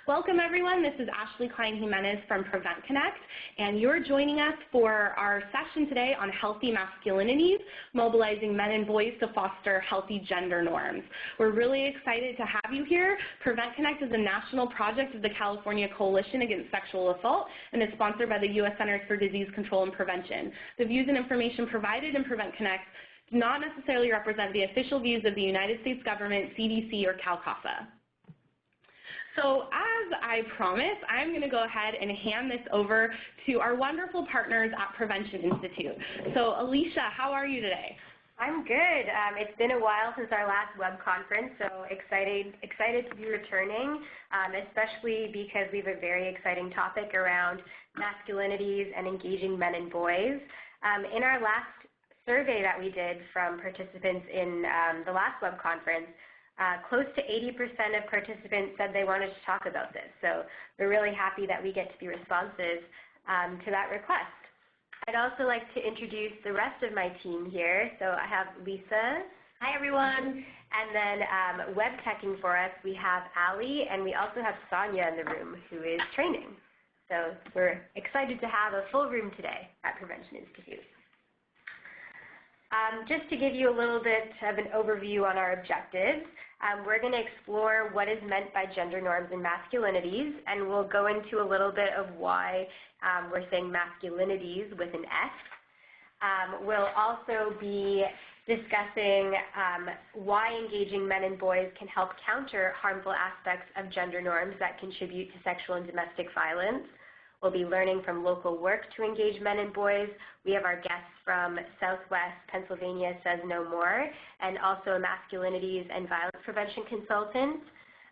Welcome everyone, this is Ashley Klein-Jimenez from Prevent Connect, and you're joining us for our session today on healthy masculinities, mobilizing men and boys to foster healthy gender norms. We're really excited to have you here. Prevent Connect is a national project of the California Coalition Against Sexual Assault and is sponsored by the U.S. Centers for Disease Control and Prevention. The views and information provided in Prevent Connect do not necessarily represent the official views of the United States government, CDC, or CalCASA. So as I promised, I'm going to go ahead and hand this over to our wonderful partners at Prevention Institute. So Alicia, how are you today? I'm good. It's been a while since our last web conference, so excited to be returning, especially because we have a very exciting topic around masculinities and engaging men and boys. In our last survey that we did from participants in the last web conference, close to 80% of participants said they wanted to talk about this. So we're really happy that we get to be responsive to that request. I'd also like to introduce the rest of my team here. So I have Lisa. Hi, everyone. And then web teching for us, we have Ali, and we also have Sonia in the room who is training. So we're excited to have a full room today at Prevention Institute. Just to give you a little bit of an overview on our objectives, we're going to explore what is meant by gender norms and masculinities, and we'll go into a little bit of why we're saying masculinities with an S. We'll also be discussing why engaging men and boys can help counter harmful aspects of gender norms that contribute to sexual and domestic violence. We'll be learning from local work to engage men and boys. We have our guests from Southwest Pennsylvania Says No More, and also a masculinities and violence prevention consultant.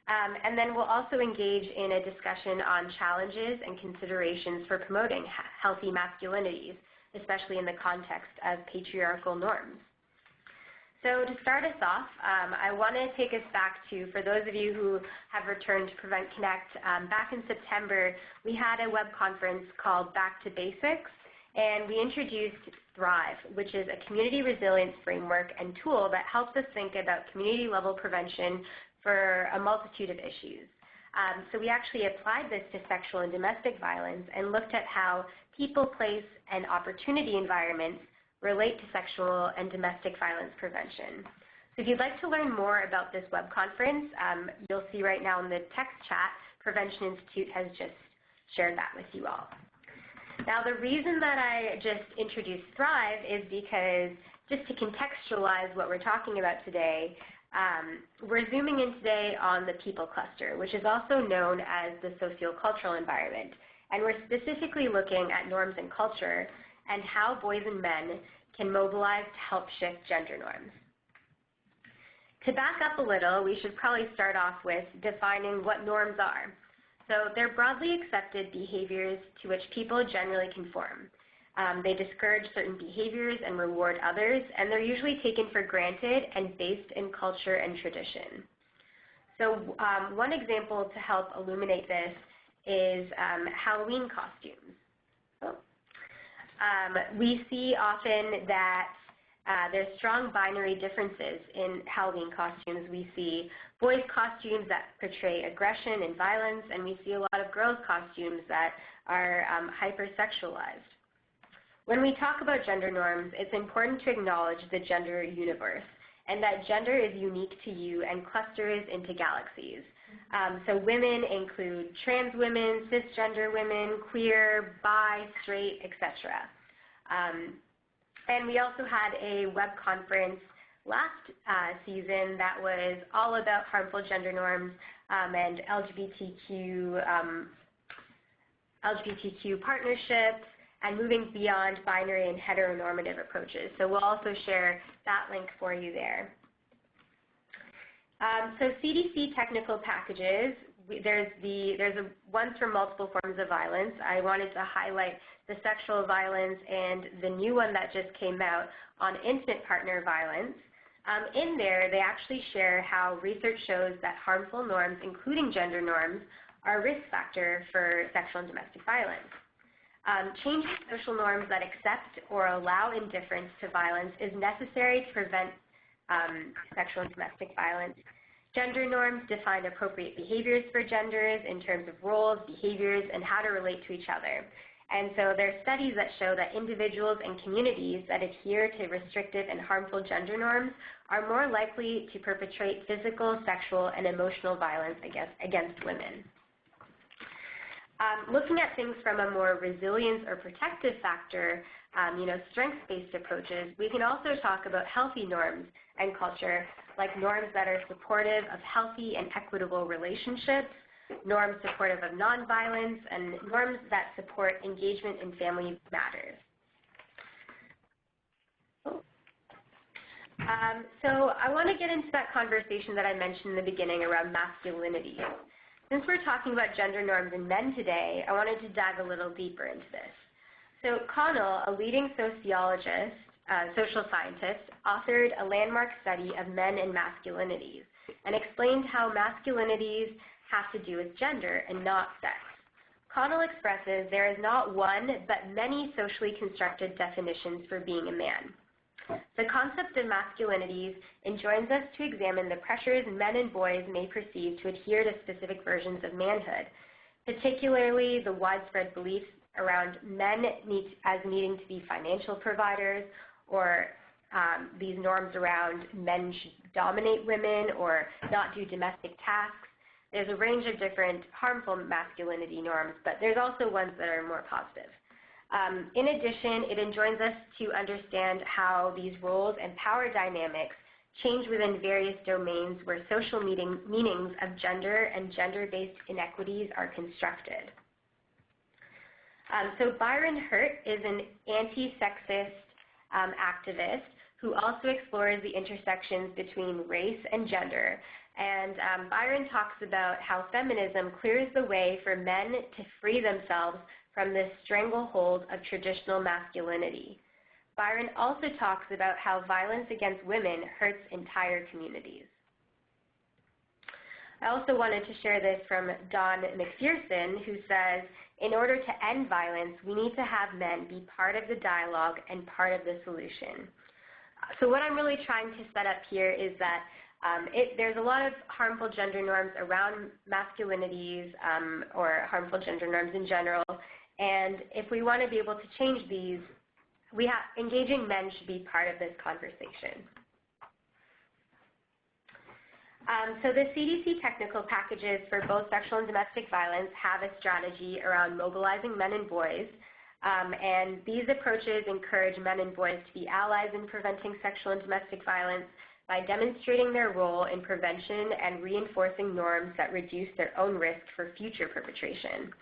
And then we'll also engage in a discussion on challenges and considerations for promoting healthy masculinities, especially in the context of patriarchal norms. So to start us off, I want to take us back to, for those of you who have returned to Prevent Connect, back in September, we had a web conference called Back to Basics, and we introduced Thrive, which is a community resilience framework and tool that helps us think about community-level prevention for a multitude of issues. So we actually applied this to sexual and domestic violence and looked at how people, place, and opportunity environments relate to sexual and domestic violence prevention. So if you'd like to learn more about this web conference, you'll see right now in the text chat, Prevention Institute has just shared that with you all. Now the reason that I just introduced Thrive is because, just to contextualize what we're talking about today, we're zooming in today on the people cluster, which is also known as the sociocultural environment. And we're specifically looking at norms and culture and how boys and men can mobilize to help shift gender norms. To back up a little, we should probably start off with defining what norms are. So they're broadly accepted behaviors to which people generally conform. They discourage certain behaviors and reward others, and they're usually taken for granted and based in culture and tradition. So one example to help illuminate this is Halloween costumes. We see often that there's strong binary differences in Halloween costumes. We see boys' costumes that portray aggression and violence, and we see a lot of girls' costumes that are hypersexualized. When we talk about gender norms, it's important to acknowledge the gender universe, and that gender is unique to you and clusters into galaxies. So women include trans women, cisgender women, queer, bi, straight, etc. And we also had a web conference last season that was all about harmful gender norms and LGBTQ partnerships and moving beyond binary and heteronormative approaches. So we'll also share that link for you there. So CDC technical packages, there's ones for multiple forms of violence. I wanted to highlight the sexual violence and the new one that just came out on intimate partner violence. In there, they actually share how research shows that harmful norms, including gender norms, are a risk factor for sexual and domestic violence. Changing social norms that accept or allow indifference to violence is necessary to prevent sexual and domestic violence. Gender norms define appropriate behaviors for genders in terms of roles, behaviors, and how to relate to each other. And so there are studies that show that individuals and communities that adhere to restrictive and harmful gender norms are more likely to perpetrate physical, sexual, and emotional violence against women. Looking at things from a more resilience or protective factor, strengths-based approaches, we can also talk about healthy norms and culture, like norms that are supportive of healthy and equitable relationships, norms supportive of nonviolence, and norms that support engagement in family matters. So I want to get into that conversation that I mentioned in the beginning around masculinity. Since we're talking about gender norms in men today, I wanted to dive a little deeper into this. So Connell, a leading sociologist, social scientist, authored a landmark study of men and masculinities and explained how masculinities have to do with gender and not sex. Connell expresses there is not one but many socially constructed definitions for being a man. The concept of masculinities enjoins us to examine the pressures men and boys may perceive to adhere to specific versions of manhood, particularly the widespread beliefs around men as needing to be financial providers, or these norms around men should dominate women or not do domestic tasks. There's a range of different harmful masculinity norms, but there's also ones that are more positive. In addition, it enjoins us to understand how these roles and power dynamics change within various domains where social meanings of gender and gender-based inequities are constructed. So Byron Hurt is an anti-sexist activist who also explores the intersections between race and gender. And Byron talks about how feminism clears the way for men to free themselves from this stranglehold of traditional masculinity. Byron also talks about how violence against women hurts entire communities. I also wanted to share this from Dawn McPherson, who says, in order to end violence, we need to have men be part of the dialogue and part of the solution. So what I'm really trying to set up here is that there's a lot of harmful gender norms around masculinities or harmful gender norms in general, and if we want to be able to change these, engaging men should be part of this conversation. So the CDC technical packages for both sexual and domestic violence have a strategy around mobilizing men and boys, and these approaches encourage men and boys to be allies in preventing sexual and domestic violence by demonstrating their role in prevention and reinforcing norms that reduce their own risk for future perpetration.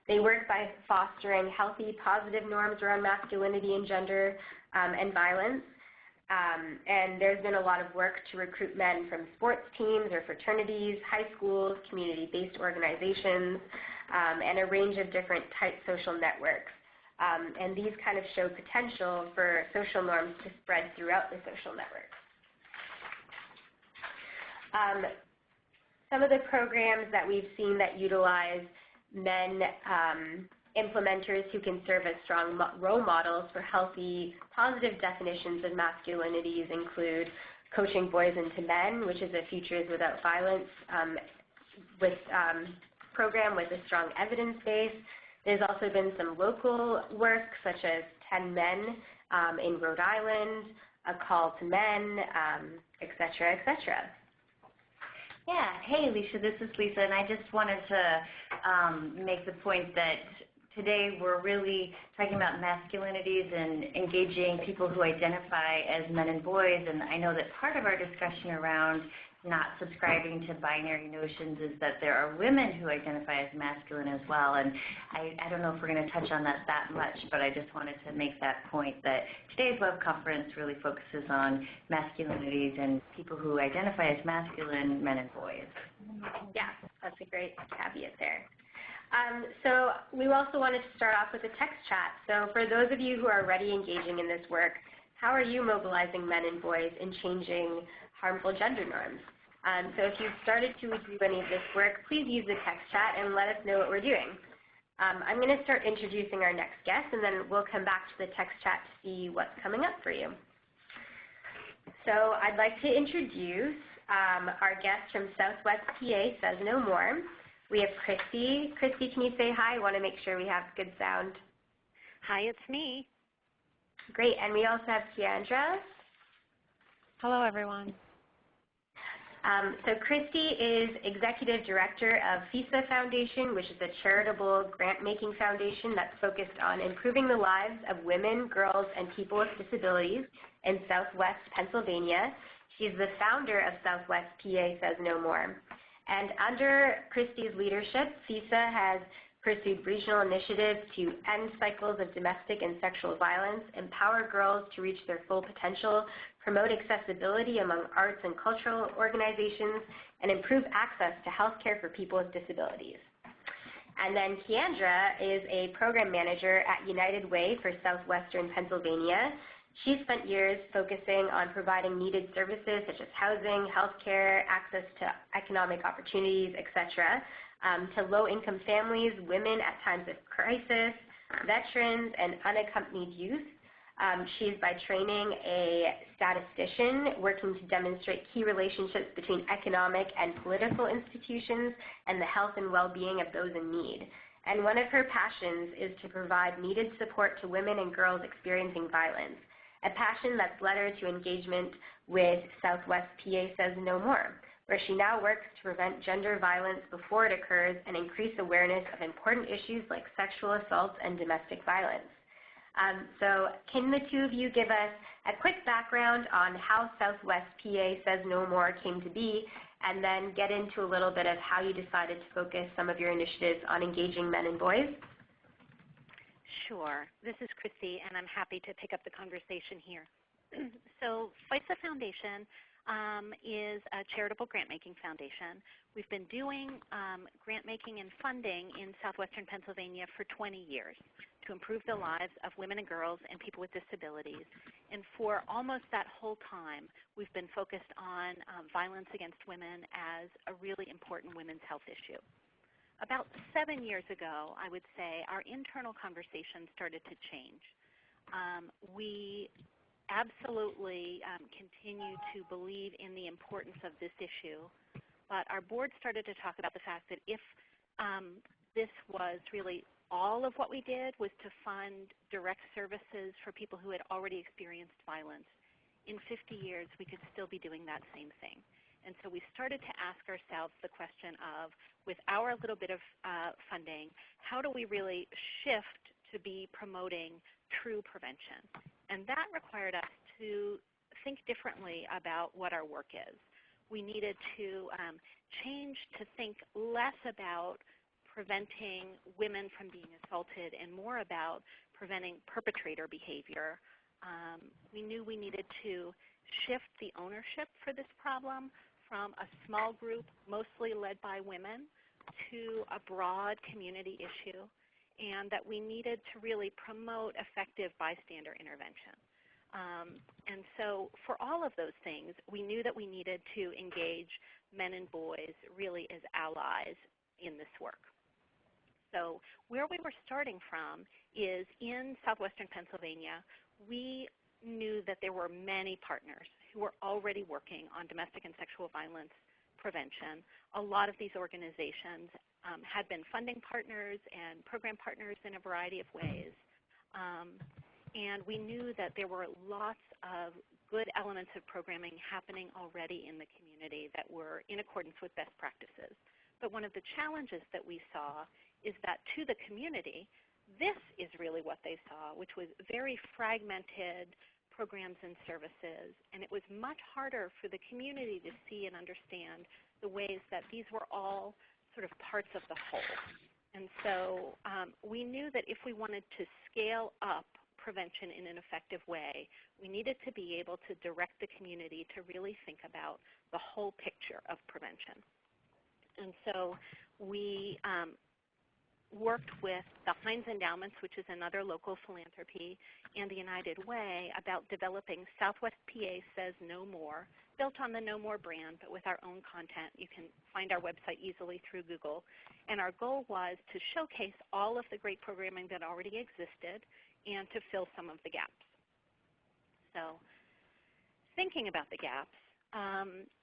They work by fostering healthy, positive norms around masculinity and gender and violence. And there's been a lot of work to recruit men from sports teams or fraternities, high schools, community-based organizations, and a range of different type social networks. And these kind of show potential for social norms to spread throughout the social networks. Some of the programs that we've seen that utilize men implementers who can serve as strong role models for healthy, positive definitions of masculinities include Coaching Boys into Men, which is a Futures Without Violence program with a strong evidence base. There's also been some local work, such as 10 Men in Rhode Island, A Call to Men, et cetera, et cetera. Yeah. Hey, Alicia, this is Lisa, and I just wanted to make the point that today we're really talking about masculinities and engaging people who identify as men and boys, and I know that part of our discussion around not subscribing to binary notions is that there are women who identify as masculine as well, and I don't know if we're going to touch on that much, but I just wanted to make that point that today's web conference really focuses on masculinities and people who identify as masculine, men and boys. Yeah, that's a great caveat there. So we also wanted to start off with a text chat. So for those of you who are already engaging in this work, how are you mobilizing men and boys in changing harmful gender norms? So if you've started to do any of this work, please use the text chat and let us know what we're doing. I'm going to start introducing our next guest, and then we'll come back to the text chat to see what's coming up for you. So I'd like to introduce Our guest from Southwest PA says no more. We have Christy. Christy, can you say hi? I want to make sure we have good sound. Hi, it's me. Great. And we also have Keandra. Hello, everyone. So Christy is Executive Director of FISA Foundation, which is a charitable grant-making foundation that's focused on improving the lives of women, girls, and people with disabilities in Southwest Pennsylvania. She's the founder of Southwest PA Says No More. And under Christy's leadership, FISA has pursued regional initiatives to end cycles of domestic and sexual violence, empower girls to reach their full potential, promote accessibility among arts and cultural organizations, and improve access to health care for people with disabilities. And then Keandra is a program manager at United Way for Southwestern Pennsylvania. She spent years focusing on providing needed services such as housing, health care, access to economic opportunities, etc., to low-income families, women at times of crisis, veterans, and unaccompanied youth. She's by training a statistician working to demonstrate key relationships between economic and political institutions and the health and well-being of those in need. And one of her passions is to provide needed support to women and girls experiencing violence, a passion that's led her to engagement with Southwest PA Says No More, where she now works to prevent gender violence before it occurs and increase awareness of important issues like sexual assault and domestic violence. So can the two of you give us a quick background on how Southwest PA Says No More came to be, and then get into a little bit of how you decided to focus some of your initiatives on engaging men and boys? Sure. This is Christy, and I'm happy to pick up the conversation here. So FISA Foundation is a charitable grant-making foundation. We've been doing grant-making and funding in southwestern Pennsylvania for 20 years to improve the lives of women and girls and people with disabilities. And for almost that whole time, we've been focused on violence against women as a really important women's health issue. About 7 years ago, I would say, our internal conversation started to change. We absolutely continue to believe in the importance of this issue, but our board started to talk about the fact that if this was really all of what we did was to fund direct services for people who had already experienced violence, in 50 years we could still be doing that same thing. And so we started to ask ourselves the question of, with our little bit of funding, how do we really shift to be promoting true prevention? And that required us to think differently about what our work is. We needed to change to think less about preventing women from being assaulted and more about preventing perpetrator behavior. We knew we needed to shift the ownership for this problem from a small group, mostly led by women, to a broad community issue, and that we needed to really promote effective bystander intervention. And so for all of those things, we knew that we needed to engage men and boys really as allies in this work. So where we were starting from is in southwestern Pennsylvania, we knew that there were many partners who were already working on domestic and sexual violence prevention. A lot of these organizations had been funding partners and program partners in a variety of ways. And we knew that there were lots of good elements of programming happening already in the community that were in accordance with best practices. But one of the challenges that we saw is that to the community, this is really what they saw, which was very fragmented programs and services, and it was much harder for the community to see and understand the ways that these were all sort of parts of the whole. And so we knew that if we wanted to scale up prevention in an effective way, we needed to be able to direct the community to really think about the whole picture of prevention. And so we worked with the Heinz Endowments, which is another local philanthropy, and the United Way about developing Southwest PA Says No More, built on the No More brand, but with our own content. You can find our website easily through Google. And our goal was to showcase all of the great programming that already existed and to fill some of the gaps. So thinking about the gaps,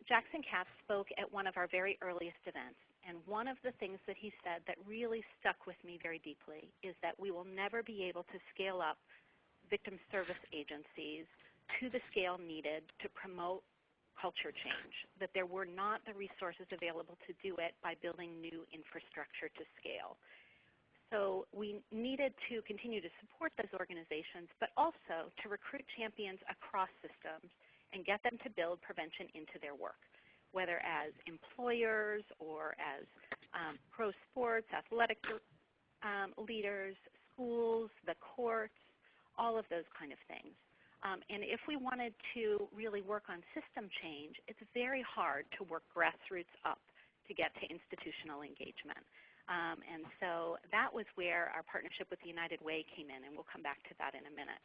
Jackson Katz spoke at one of our very earliest events, and one of the things that he said that really stuck with me very deeply is that we will never be able to scale up victim service agencies to the scale needed to promote culture change, that there were not the resources available to do it by building new infrastructure to scale. So we needed to continue to support those organizations, but also to recruit champions across systems and get them to build prevention into their work, whether as employers or as pro sports, athletic leaders, schools, the courts, all of those kind of things. And if we wanted to really work on system change, it's very hard to work grassroots up to get to institutional engagement. And so that was where our partnership with the United Way came in, and we'll come back to that in a minute.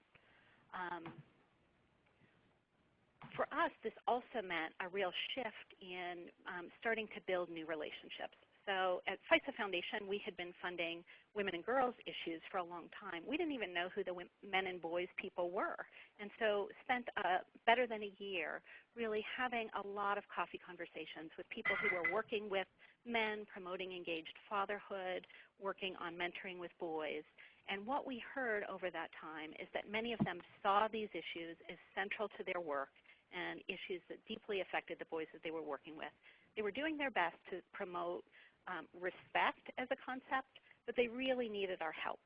For us, this also meant a real shift in starting to build new relationships. So at FISA Foundation, we had been funding women and girls issues for a long time. We didn't even know who the men and boys people were, and so spent better than a year really having a lot of coffee conversations with people who were working with men, promoting engaged fatherhood, working on mentoring with boys. And what we heard over that time is that many of them saw these issues as central to their work and issues that deeply affected the boys that they were working with. They were doing their best to promote respect as a concept, but they really needed our help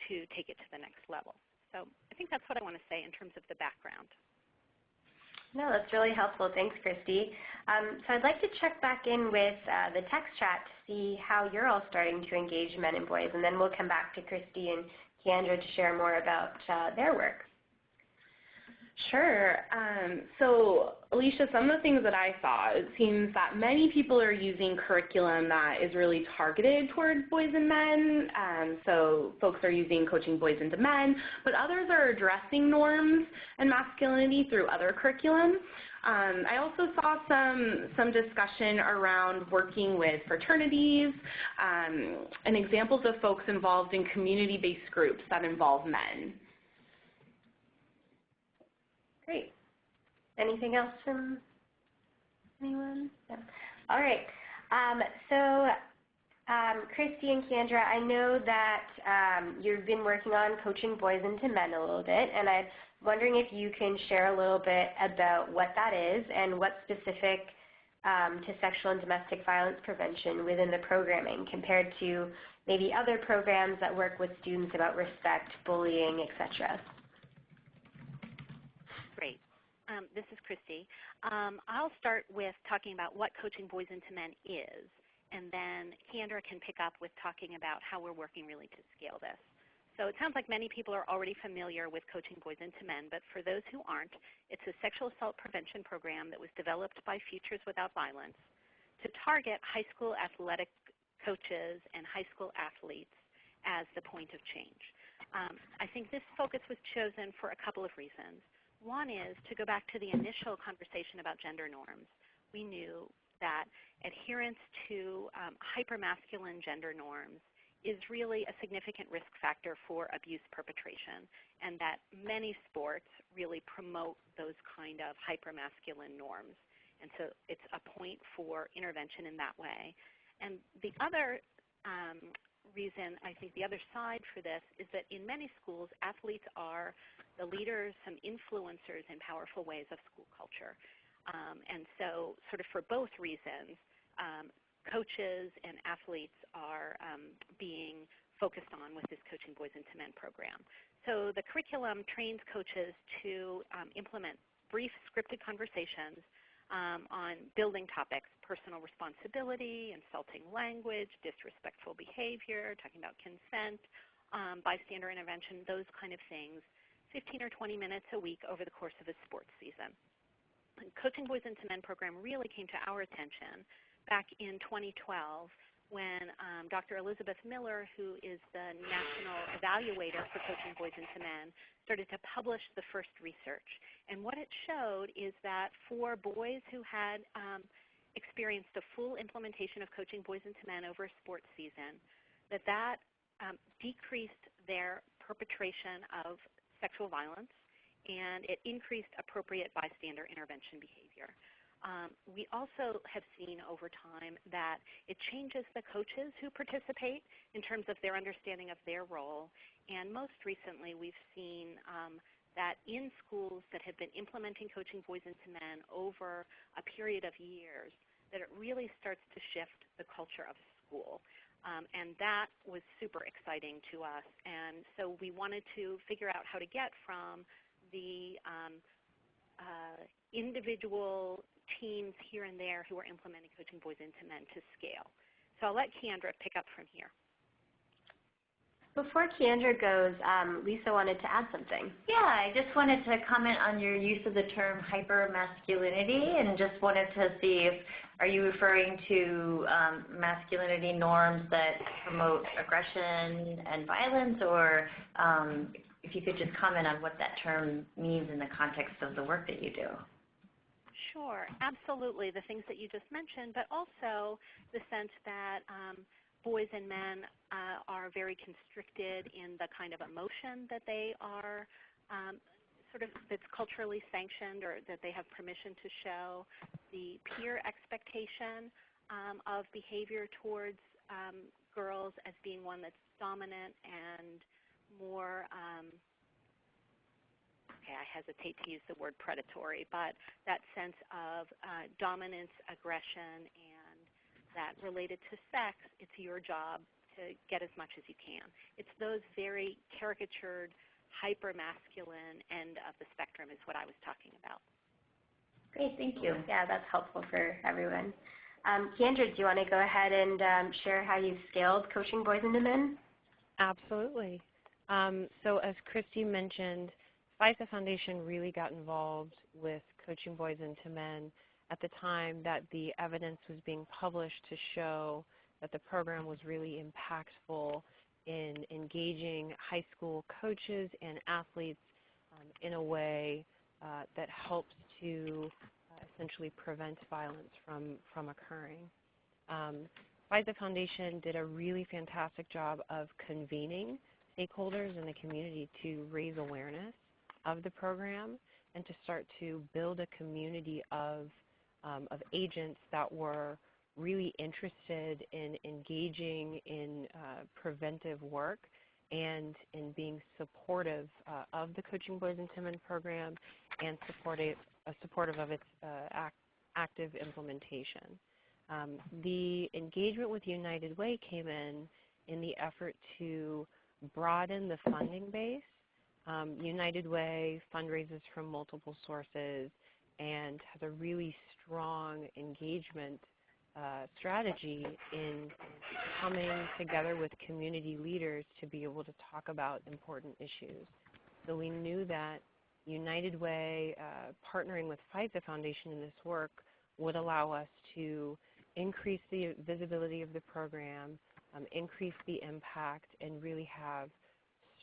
to take it to the next level. So I think that's what I want to say in terms of the background. No, that's really helpful. Thanks, Christy. So I'd like to check back in with the text chat to see how you're all starting to engage men and boys, and then we'll come back to Christy and Keandra to share more about their work. Sure. So, Alicia, some of the things that I saw, it seems that many people are using curriculum that is really targeted towards boys and men. So folks are using Coaching Boys into Men, but others are addressing norms and masculinity through other curriculum. I also saw some discussion around working with fraternities and examples of folks involved in community-based groups that involve men. Great. Anything else from anyone? No. All right. Christy and Keandra, I know that you've been working on Coaching Boys into Men a little bit, and I'm wondering if you can share a little bit about what that is and what's specific to sexual and domestic violence prevention within the programming compared to maybe other programs that work with students about respect, bullying, etc. Great. This is Christy. I'll start with talking about what Coaching Boys into Men is, and then Keandra can pick up with talking about how we're working really to scale this. So it sounds like many people are already familiar with Coaching Boys into Men, but for those who aren't, it's a sexual assault prevention program that was developed by Futures Without Violence to target high school athletic coaches and high school athletes as the point of change. I think this focus was chosen for a couple of reasons. One is to go back to the initial conversation about gender norms. We knew that adherence to hypermasculine gender norms is really a significant risk factor for abuse perpetration, and that many sports really promote those kind of hypermasculine norms. And so it's a point for intervention in that way. And the other reason, I think the other side for this is that in many schools, athletes are the leaders, some influencers in powerful ways of school culture. And so sort of for both reasons, coaches and athletes are being focused on with this Coaching Boys into Men program. So the curriculum trains coaches to implement brief scripted conversations on building topics, personal responsibility, insulting language, disrespectful behavior, talking about consent, bystander intervention, those kind of things, 15 or 20 minutes a week over the course of a sports season. The Coaching Boys into Men program really came to our attention back in 2012 when Dr. Elizabeth Miller, who is the national evaluator for Coaching Boys into Men, started to publish the first research. And what it showed is that for boys who had experienced a full implementation of Coaching Boys into Men over a sports season, that decreased their perpetration of sexual violence, and it increased appropriate bystander intervention behavior. We also have seen over time that it changes the coaches who participate in terms of their understanding of their role. And most recently, we've seen that in schools that have been implementing coaching boys into men over a period of years, that it really starts to shift the culture of school. And that was super exciting to us. And so we wanted to figure out how to get from the individual teams here and there who are implementing coaching boys into men to scale. So I'll let Keandra pick up from here. Before Keandra goes, Lisa wanted to add something. Yeah, I just wanted to comment on your use of the term hyper-masculinity, and just wanted to see if, are you referring to masculinity norms that promote aggression and violence, or if you could just comment on what that term means in the context of the work that you do. Sure, absolutely, the things that you just mentioned, but also the sense that boys and men are very constricted in the kind of emotion that they are that's culturally sanctioned or that they have permission to show, the peer expectation of behavior towards girls as being one that's dominant and more I hesitate to use the word predatory, but that sense of dominance, aggression, and that related to sex, it's your job to get as much as you can. It's those very caricatured, hyper-masculine end of the spectrum is what I was talking about. Great, thank you. Yeah, that's helpful for everyone. Keandra, do you want to go ahead and share how you've scaled coaching boys into men? Absolutely. So as Christy mentioned, FISA Foundation really got involved with coaching boys into men at the time that the evidence was being published to show that the program was really impactful in engaging high school coaches and athletes in a way that helps to essentially prevent violence from occurring. FISA Foundation did a really fantastic job of convening stakeholders in the community to raise awareness of the program and to start to build a community of agents that were really interested in engaging in preventive work and in being supportive of the Coaching Boys into Men program and supportive of its active implementation. The engagement with United Way came in the effort to broaden the funding base. United Way fundraises from multiple sources and has a really strong engagement strategy in coming together with community leaders to be able to talk about important issues. So we knew that United Way partnering with FISA Foundation in this work would allow us to increase the visibility of the program, increase the impact, and really have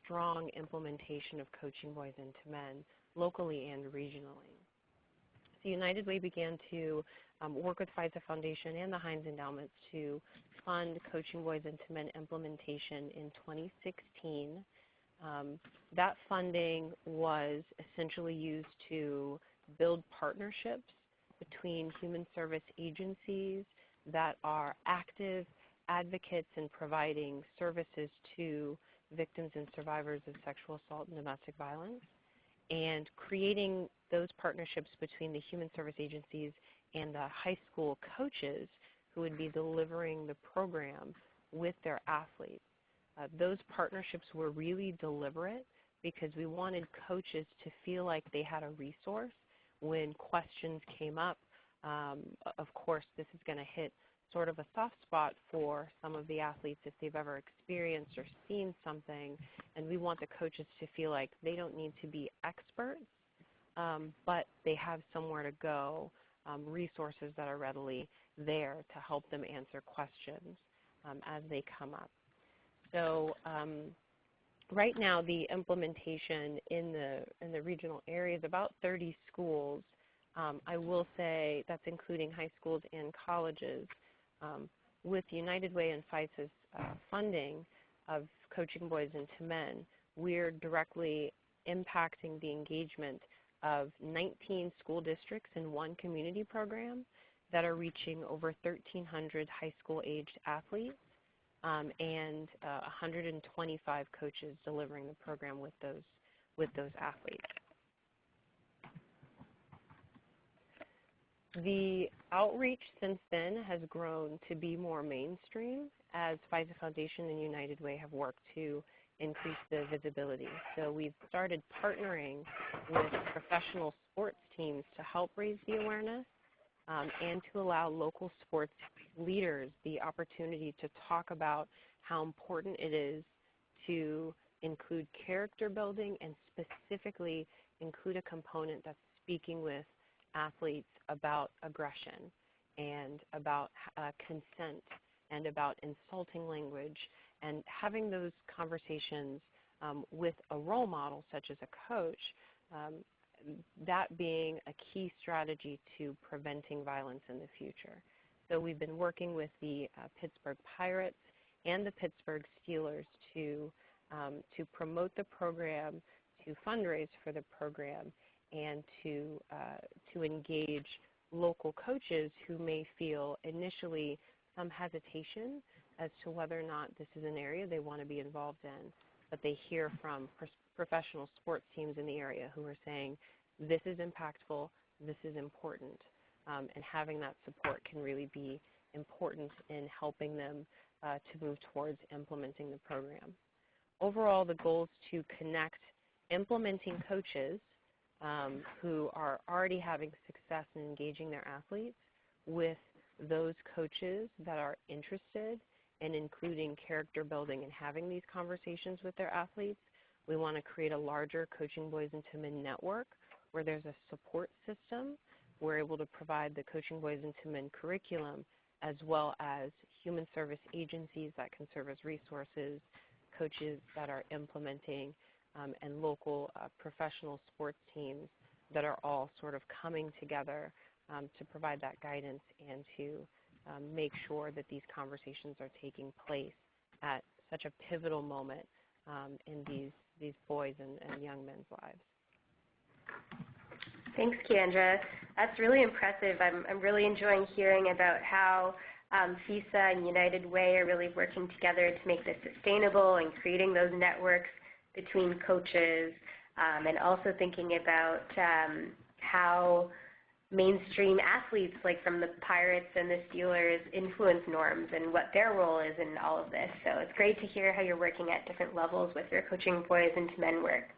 strong implementation of Coaching Boys into Men locally and regionally. So United Way began to work with FISA Foundation and the Heinz Endowments to fund Coaching Boys into Men implementation in 2016. That funding was essentially used to build partnerships between human service agencies that are active advocates in providing services to victims and survivors of sexual assault and domestic violence, and creating those partnerships between the human service agencies and the high school coaches who would be delivering the program with their athletes. Those partnerships were really deliberate because we wanted coaches to feel like they had a resource when questions came up. Of course, this is going to hit sort of a soft spot for some of the athletes if they've ever experienced or seen something, and we want the coaches to feel like they don't need to be experts, but they have somewhere to go, resources that are readily there to help them answer questions as they come up. So right now the implementation in the regional area is about 30 schools. I will say that's including high schools and colleges. With United Way and FISA's funding of Coaching Boys into Men, we're directly impacting the engagement of 19 school districts in one community program that are reaching over 1,300 high school-aged athletes and 125 coaches delivering the program with those athletes. The outreach since then has grown to be more mainstream as FISA Foundation and United Way have worked to increase the visibility. So we've started partnering with professional sports teams to help raise the awareness and to allow local sports leaders the opportunity to talk about how important it is to include character building and specifically include a component that's speaking with athletes about aggression and about consent and about insulting language, and having those conversations with a role model such as a coach, that being a key strategy to preventing violence in the future. So we've been working with the Pittsburgh Pirates and the Pittsburgh Steelers to promote the program, to fundraise for the program, and to engage local coaches who may feel initially some hesitation as to whether or not this is an area they want to be involved in. But they hear from professional sports teams in the area who are saying, this is impactful, this is important, and having that support can really be important in helping them to move towards implementing the program. Overall, the goal is to connect implementing coaches who are already having success in engaging their athletes with those coaches that are interested in including character building and having these conversations with their athletes. We want to create a larger Coaching Boys into Men network where there's a support system. We're able to provide the Coaching Boys into Men curriculum as well as human service agencies that can serve as resources, coaches that are implementing, and local professional sports teams that are all sort of coming together to provide that guidance and to make sure that these conversations are taking place at such a pivotal moment in these boys and young men's lives. Thanks, Keandra. That's really impressive. I'm really enjoying hearing about how FISA and United Way are really working together to make this sustainable and creating those networks between coaches, and also thinking about how mainstream athletes like from the Pirates and the Steelers influence norms and what their role is in all of this. So it's great to hear how you're working at different levels with your Coaching Boys into Men work.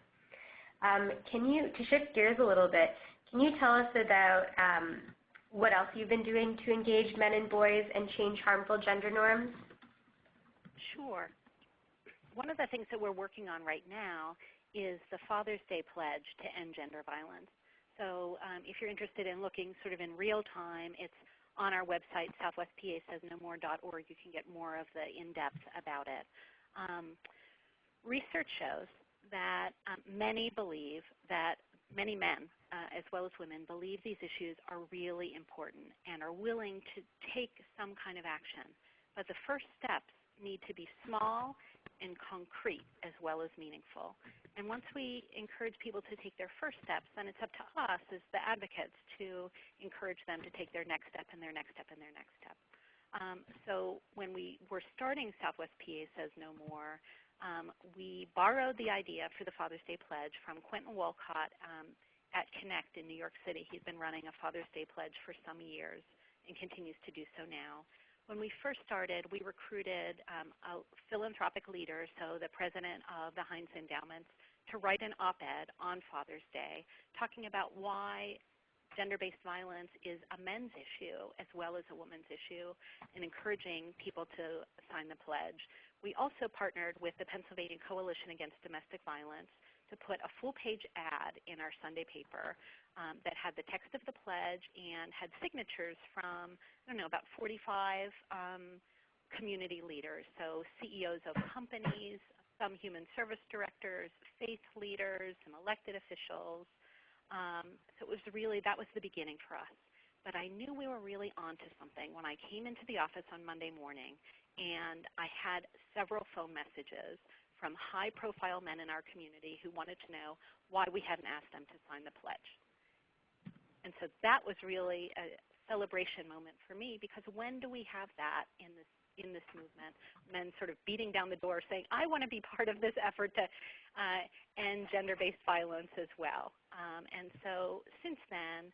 To shift gears a little bit, can you tell us about what else you've been doing to engage men and boys and change harmful gender norms? Sure. One of the things that we're working on right now is the Father's Day pledge to end gender violence. So if you're interested in looking sort of in real time, it's on our website, southwestpasaysnomore.org. You can get more of the in-depth about it. Research shows that many men, as well as women, believe these issues are really important and are willing to take some kind of action. But the first steps need to be small and concrete as well as meaningful. And once we encourage people to take their first steps, then it's up to us as the advocates to encourage them to take their next step and their next step and their next step. So when we were starting Southwest PA Says No More, we borrowed the idea for the Father's Day Pledge from Quentin Wolcott at Connect in New York City. He's been running a Father's Day Pledge for some years and continues to do so now. When we first started, we recruited a philanthropic leader, so the president of the Heinz Endowments, to write an op-ed on Father's Day talking about why gender-based violence is a men's issue as well as a woman's issue, and encouraging people to sign the pledge. We also partnered with the Pennsylvania Coalition Against Domestic Violence to put a full-page ad in our Sunday paper that had the text of the pledge and had signatures from, about 45 community leaders, so CEOs of companies, some human service directors, faith leaders, some elected officials. So it was that was the beginning for us. But I knew we were really onto something when I came into the office on Monday morning, and I had several phone messages from high-profile men in our community who wanted to know why we hadn't asked them to sign the pledge. And so that was really a celebration moment for me, because when do we have that in this movement? Men sort of beating down the door saying, I want to be part of this effort to end gender-based violence as well. And so since then,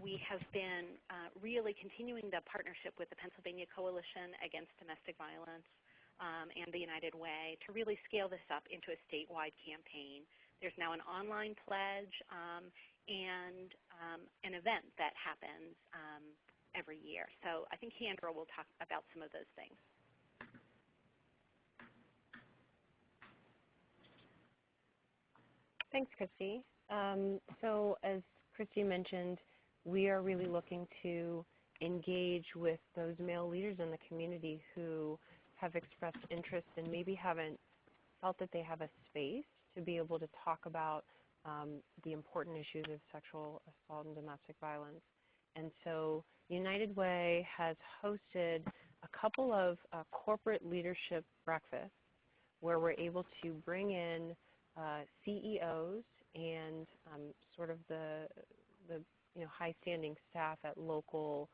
we have been really continuing the partnership with the Pennsylvania Coalition Against Domestic Violence and the United Way to really scale this up into a statewide campaign. There's now an online pledge and an event that happens every year. So I think Keandra will talk about some of those things. Thanks, Christy. So as Christy mentioned, we are really looking to engage with those male leaders in the community who have expressed interest and maybe haven't felt that they have a space to be able to talk about the important issues of sexual assault and domestic violence. And so United Way has hosted a couple of corporate leadership breakfasts where we're able to bring in CEOs and sort of the high-standing staff at local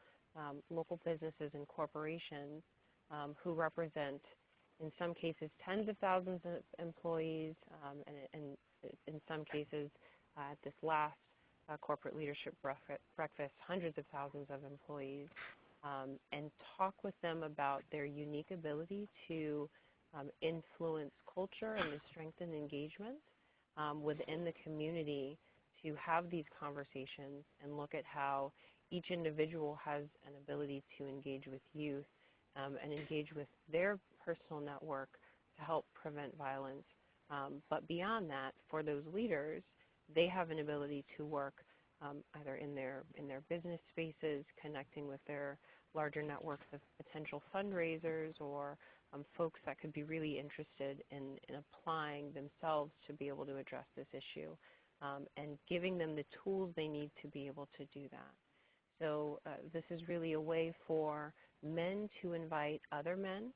businesses and corporations who represent, in some cases, tens of thousands of employees, and in some cases, at this last corporate leadership breakfast, hundreds of thousands of employees, and talk with them about their unique ability to influence culture and to strengthen engagement within the community, to have these conversations and look at how each individual has an ability to engage with youth and engage with their personal network to help prevent violence. But beyond that, for those leaders, they have an ability to work either in their business spaces, connecting with their larger networks of potential fundraisers or folks that could be really interested in applying themselves to be able to address this issue, and giving them the tools they need to be able to do that. So this is really a way for men to invite other men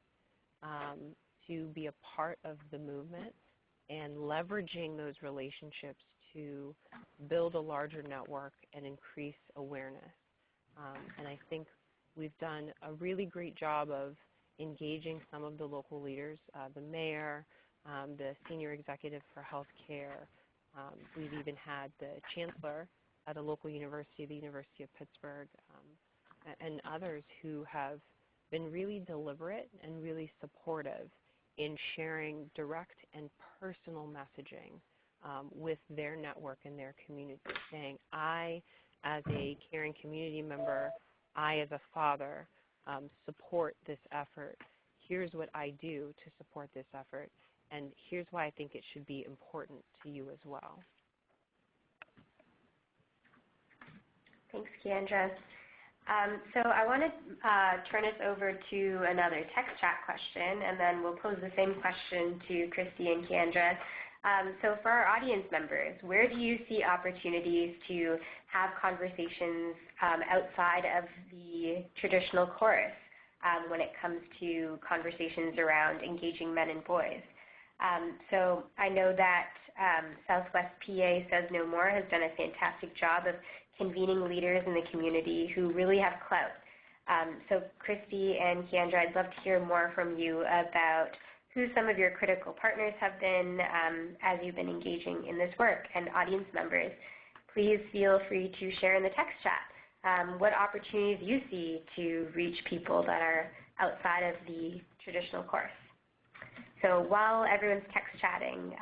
to be a part of the movement and leveraging those relationships to build a larger network and increase awareness. And I think we've done a really great job of engaging some of the local leaders, the mayor, the senior executive for healthcare. We've even had the chancellor at a local university, the University of Pittsburgh, and others who have been really deliberate and really supportive in sharing direct and personal messaging with their network and their community, saying, I, as a caring community member, I, as a father, support this effort. Here's what I do to support this effort, and here's why I think it should be important to you as well. Thanks, Keandra. So I want to turn us over to another text chat question, and then we'll pose the same question to Christy and Keandra. So for our audience members, where do you see opportunities to have conversations outside of the traditional chorus when it comes to conversations around engaging men and boys? So I know that Southwest PA Says No More has done a fantastic job of convening leaders in the community who really have clout. So Christy and Keandra, I'd love to hear more from you about who some of your critical partners have been as you've been engaging in this work. And audience members, please feel free to share in the text chat what opportunities you see to reach people that are outside of the traditional course. So while everyone's text chatting,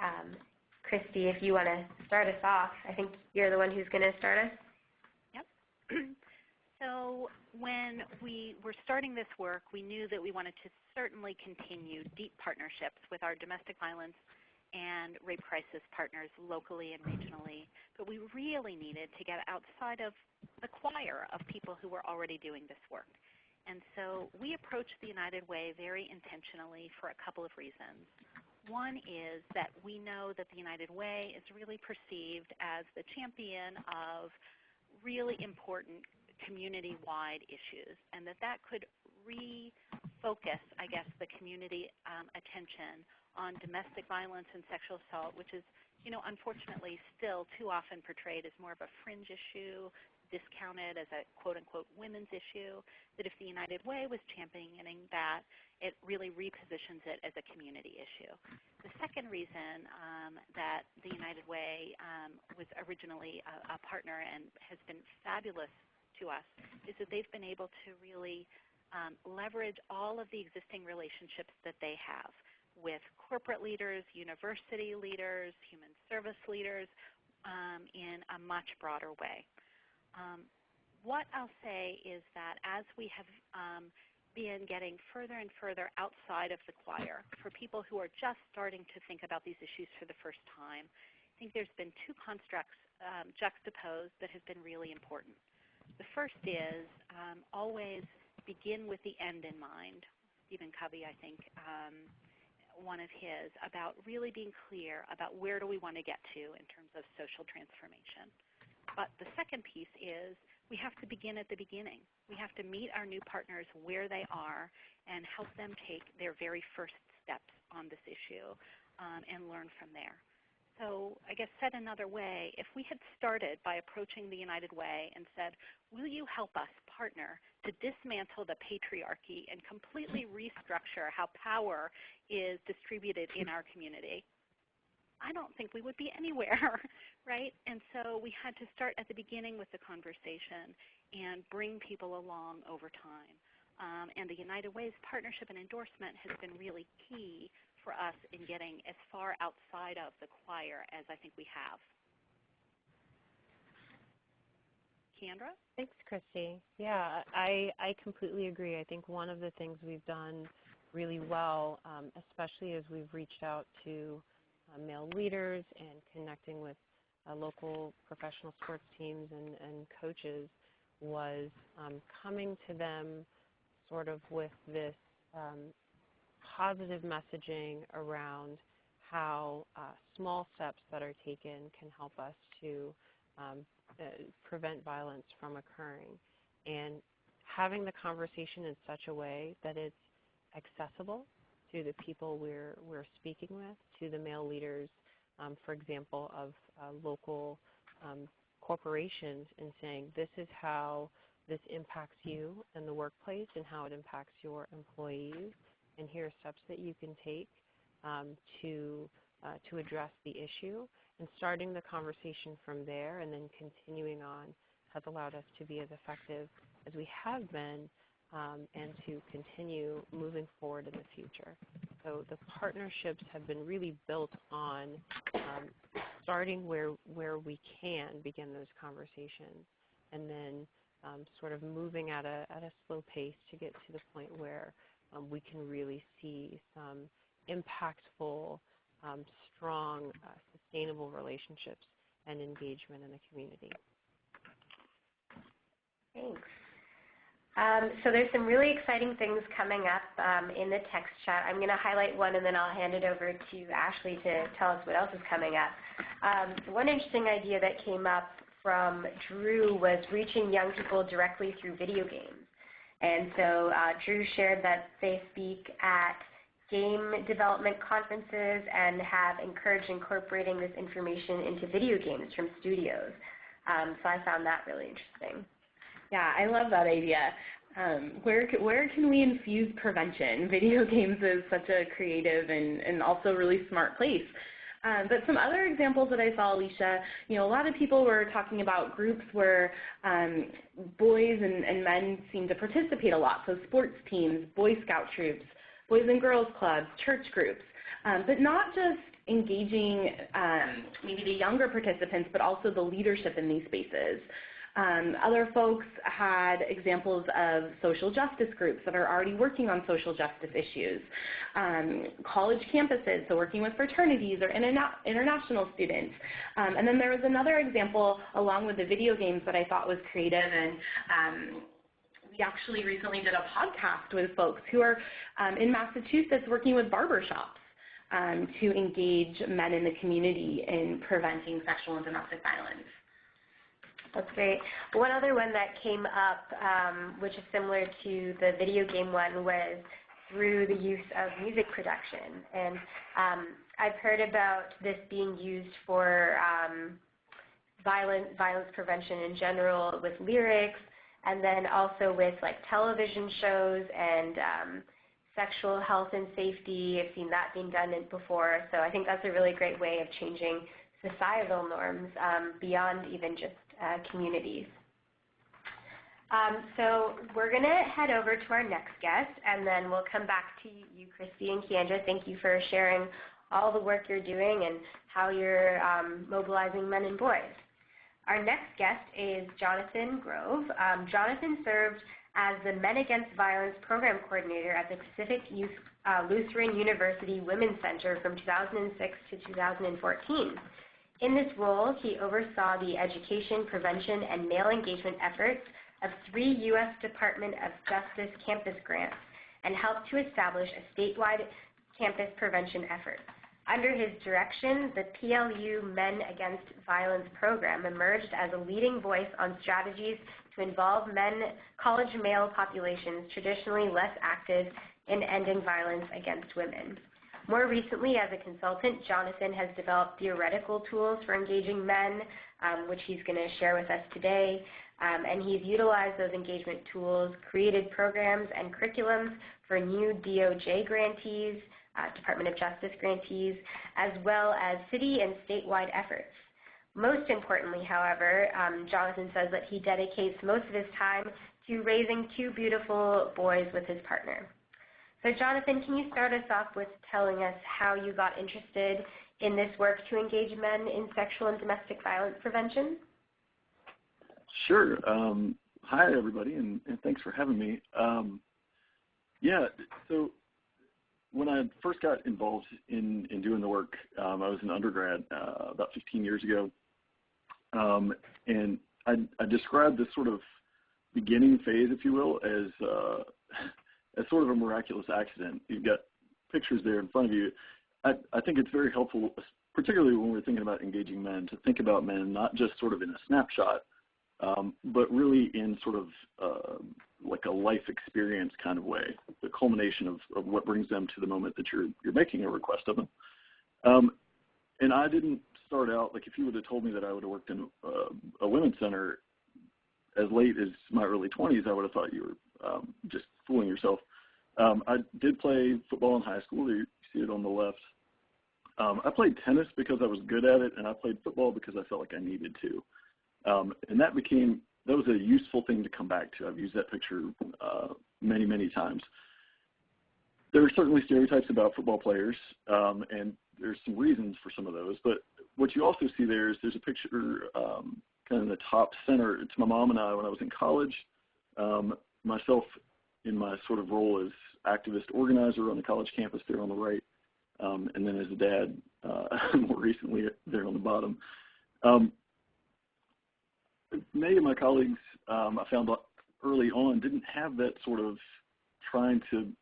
Christy, if you want to start us off, I think you're the one who's going to start us. Yep. So when we were starting this work, we knew that we wanted to certainly continue deep partnerships with our domestic violence and rape crisis partners locally and regionally, but we really needed to get outside of the choir of people who were already doing this work. And so we approached the United Way very intentionally for a couple of reasons. One is that we know that the United Way is really perceived as the champion of really important community-wide issues, and that could refocus focus, I guess, the community attention on domestic violence and sexual assault, which is, unfortunately still too often portrayed as more of a fringe issue, discounted as a quote-unquote women's issue, that if the United Way was championing that, it really repositions it as a community issue. The second reason that the United Way was originally a partner and has been fabulous to us is that they've been able to really leverage all of the existing relationships that they have with corporate leaders, university leaders, human service leaders in a much broader way. What I'll say is that as we have been getting further and further outside of the choir, for people who are just starting to think about these issues for the first time, I think there's been two constructs juxtaposed that have been really important. The first is always begin with the end in mind. Stephen Covey, I think, one of his, about really being clear about where do we want to get to in terms of social transformation. But the second piece is we have to begin at the beginning. We have to meet our new partners where they are and help them take their very first steps on this issue and learn from there. So I guess said another way, if we had started by approaching the United Way and said, will you help us partner to dismantle the patriarchy and completely restructure how power is distributed in our community, I don't think we would be anywhere, right? And so we had to start at the beginning with the conversation and bring people along over time. And the United Way's partnership and endorsement has been really key for us in getting as far outside of the choir as I think we have. Kendra? Thanks, Christy. Yeah, I completely agree. I think one of the things we've done really well, especially as we've reached out to male leaders and connecting with local professional sports teams and coaches, was coming to them sort of with this positive messaging around how small steps that are taken can help us to prevent violence from occurring. And having the conversation in such a way that it's accessible to the people we're speaking with, to the male leaders, for example, of local corporations, and saying this is how this impacts you in the workplace and how it impacts your employees, and here are steps that you can take to address the issue. And starting the conversation from there and then continuing on has allowed us to be as effective as we have been and to continue moving forward in the future. So the partnerships have been really built on starting where we can begin those conversations, and then sort of moving at a slow pace to get to the point where we can really see some impactful, strong, sustainable relationships and engagement in the community. Thanks. So there's some really exciting things coming up in the text chat. I'm going to highlight one, and then I'll hand it over to Ashley to tell us what else is coming up. One interesting idea that came up from Drew was reaching young people directly through video games. And so Drew shared that they speak at game development conferences and have encouraged incorporating this information into video games from studios. So I found that really interesting. Yeah, I love that idea. Where can we infuse prevention? Video games is such a creative and also really smart place. But some other examples that I saw, Alicia, a lot of people were talking about groups where boys and men seem to participate a lot. So sports teams, Boy Scout troops, Boys and Girls Clubs, church groups, but not just engaging maybe the younger participants, but also the leadership in these spaces. Other folks had examples of social justice groups that are already working on social justice issues. College campuses, so working with fraternities or international students. And then there was another example along with the video games that I thought was creative, and we actually recently did a podcast with folks who are in Massachusetts working with barbershops to engage men in the community in preventing sexual and domestic violence. That's great. One other one that came up, which is similar to the video game one, was through the use of music production. And I've heard about this being used for violence prevention in general with lyrics, and then also with like television shows and sexual health and safety. I've seen that being done before. So I think that's a really great way of changing societal norms beyond even just communities. So we're going to head over to our next guest, and then we'll come back to you, Christy and Keandra. Thank you for sharing all the work you're doing and how you're mobilizing men and boys. Our next guest is Jonathan Grove. Jonathan served as the Men Against Violence Program Coordinator at the Pacific Lutheran University Women's Center from 2006 to 2014. In this role, he oversaw the education, prevention, and male engagement efforts of 3 U.S. Department of Justice campus grants and helped to establish a statewide campus prevention effort. Under his direction, the PLU Men Against Violence program emerged as a leading voice on strategies to involve college male populations traditionally less active in ending violence against women. More recently, as a consultant, Jonathan has developed theoretical tools for engaging men, which he's going to share with us today. And he's utilized those engagement tools, created programs and curriculums for new DOJ grantees, Department of Justice grantees, as well as city and statewide efforts. Most importantly, however, Jonathan says that he dedicates most of his time to raising 2 beautiful boys with his partner. So Jonathan, can you start us off with telling us how you got interested in this work to engage men in sexual and domestic violence prevention? Sure. Hi, everybody, and thanks for having me. So when I first got involved in doing the work, I was an undergrad about 15 years ago, and I described this sort of beginning phase, if you will, as sort of a miraculous accident. You've got pictures there in front of you. I think it's very helpful, particularly when we're thinking about engaging men, to think about men not just sort of in a snapshot, but really in sort of like a life experience kind of way, the culmination of what brings them to the moment that you're making a request of them. And I didn't start out, like if you would have told me that I would have worked in a women's center as late as my early 20s, I would have thought you were just fooling yourself. I did play football in high school. You see it on the left. I played tennis because I was good at it, and I played football because I felt like I needed to. And that was a useful thing to come back to. I've used that picture many, many times. There are certainly stereotypes about football players, and there's some reasons for some of those. But what you also see there's a picture kind of in the top center. It's my mom and I when I was in college, myself in my sort of role as activist organizer on the college campus there on the right, and then as a dad more recently there on the bottom. Many of my colleagues I found early on didn't have that sort of trying to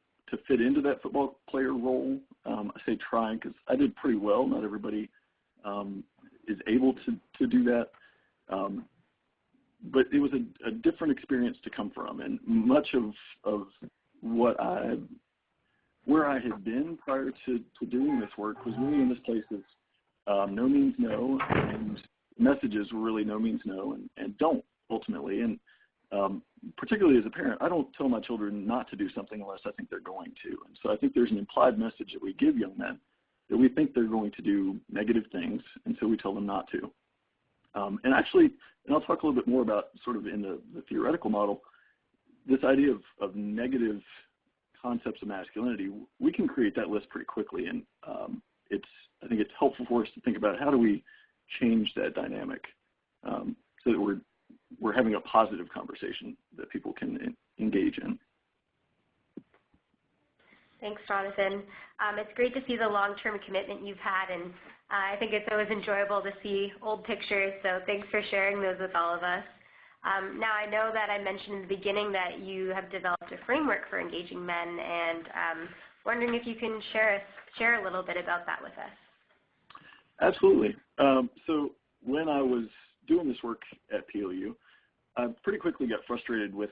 fit into that football player role. I say trying because I did pretty well. Not everybody is able to do that. But it was a different experience to come from, and much of where I had been prior to doing this work was really in this place of no means no, and messages were really no means no and don't ultimately. And particularly as a parent, I don't tell my children not to do something unless I think they're going to. And so I think there's an implied message that we give young men that we think they're going to do negative things, and so we tell them not to. And I'll talk a little bit more about sort of in the theoretical model, this idea of negative concepts of masculinity. We can create that list pretty quickly, and I think it's helpful for us to think about how do we change that dynamic so that we're having a positive conversation that people can engage in. Thanks, Jonathan. It's great to see the long-term commitment you've had, and I think it's always enjoyable to see old pictures, so thanks for sharing those with all of us. Now, I know that I mentioned in the beginning that you have developed a framework for engaging men, and wondering if you can share a little bit about that with us. Absolutely. So when I was doing this work at PLU, I pretty quickly got frustrated with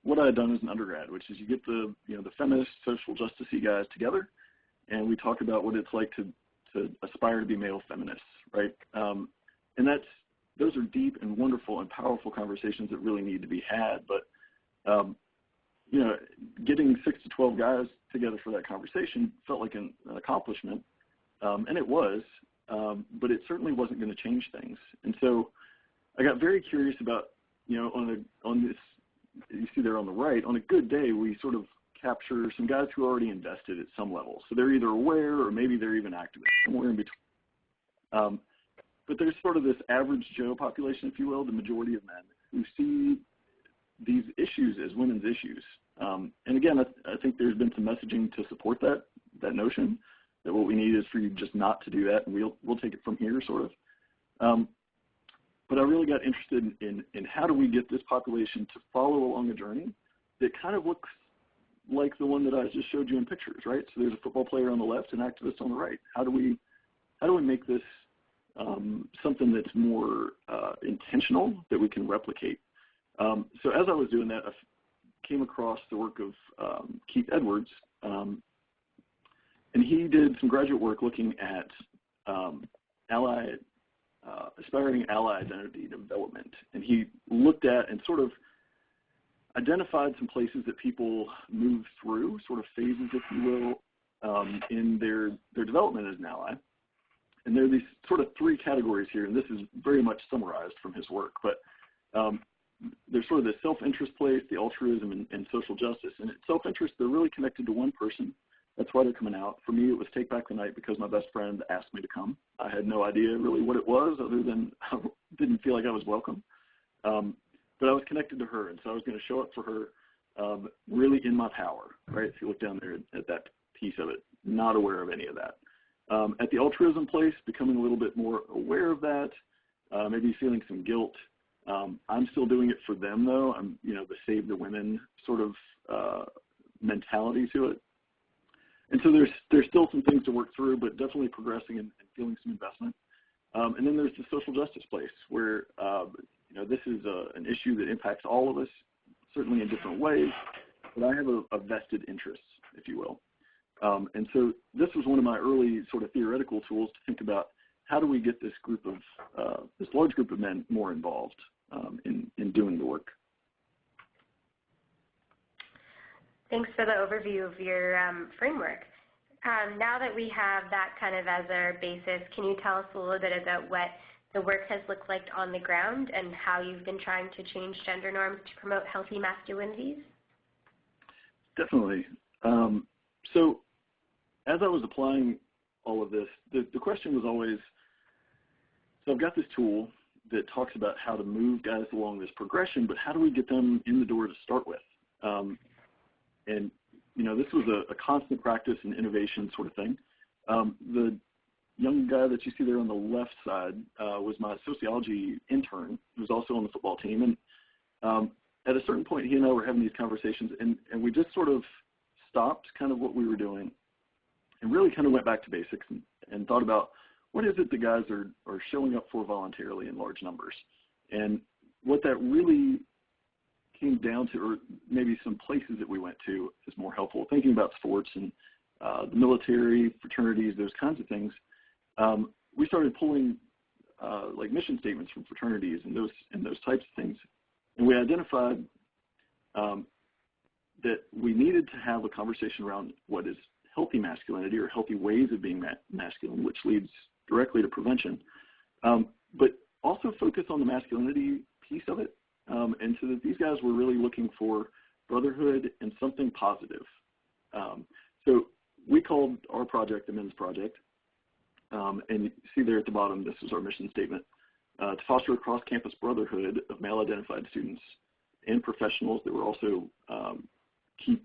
what I had done as an undergrad, which is you get the feminist, social justice-y guys together, and we talk about what it's like to aspire to be male feminists, right? And those are deep and wonderful and powerful conversations that really need to be had. But getting 6 to 12 guys together for that conversation felt like an accomplishment, and it was, but it certainly wasn't going to change things. And so I got very curious about, on this, you see there on the right, on a good day, we sort of capture some guys who are already invested at some level. So they're either aware or maybe they're even activists, somewhere in between. But there's sort of this average Joe population, if you will, the majority of men, who see these issues as women's issues. And again, I think there's been some messaging to support that notion, that what we need is for you just not to do that, and we'll take it from here, sort of. But I really got interested in how do we get this population to follow along a journey that kind of looks like the one that I just showed you in pictures, right? So there's a football player on the left and activist on the right. How do we make this something that's more intentional, that we can replicate? So as I was doing that, I came across the work of Keith Edwards, and he did some graduate work looking at aspiring ally identity development. And he looked at and sort of identified some places that people move through, sort of phases, if you will, in their development as an ally. And there are these sort of 3 categories here, and this is very much summarized from his work. But there's sort of the self-interest place, the altruism, and social justice. And self-interest, they're really connected to one person. That's why they're coming out. For me, it was Take Back the Night because my best friend asked me to come. I had no idea really what it was, other than I didn't feel like I was welcome. But I was connected to her, and so I was going to show up for her really in my power, right? If you look down there at that piece of it, not aware of any of that. At the altruism place, becoming a little bit more aware of that, maybe feeling some guilt. I'm still doing it for them, though. I'm, the save the women sort of mentality to it. And so there's still some things to work through, but definitely progressing and feeling some investment. And then there's the social justice place where, this is an issue that impacts all of us, certainly in different ways, but I have a vested interest, if you will. And so this was one of my early sort of theoretical tools to think about how do we get this large group of men more involved in doing the work. Thanks for the overview of your framework. Now that we have that kind of as our basis, can you tell us a little bit about what the work has looked like on the ground and how you've been trying to change gender norms to promote healthy masculinities? Definitely. So as I was applying all of this, the question was always, so I've got this tool that talks about how to move guys along this progression, but how do we get them in the door to start with? And, this was a constant practice and innovation sort of thing. The young guy that you see there on the left side was my sociology intern, who was also on the football team. And at a certain point, he and I were having these conversations, and we just sort of stopped kind of what we were doing and really kind of went back to basics and thought about what is it the guys are showing up for voluntarily in large numbers. And what that really came down to, or maybe some places that we went to, is more helpful. Thinking about sports and the military, fraternities, those kinds of things. We started pulling like mission statements from fraternities and those types of things, and we identified that we needed to have a conversation around what is healthy masculinity or healthy ways of being masculine, which leads directly to prevention, but also focus on the masculinity piece of it. And so that these guys were really looking for brotherhood and something positive. So we called our project the Men's Project. And you see there at the bottom, this is our mission statement, to foster a cross-campus brotherhood of male-identified students and professionals that were also key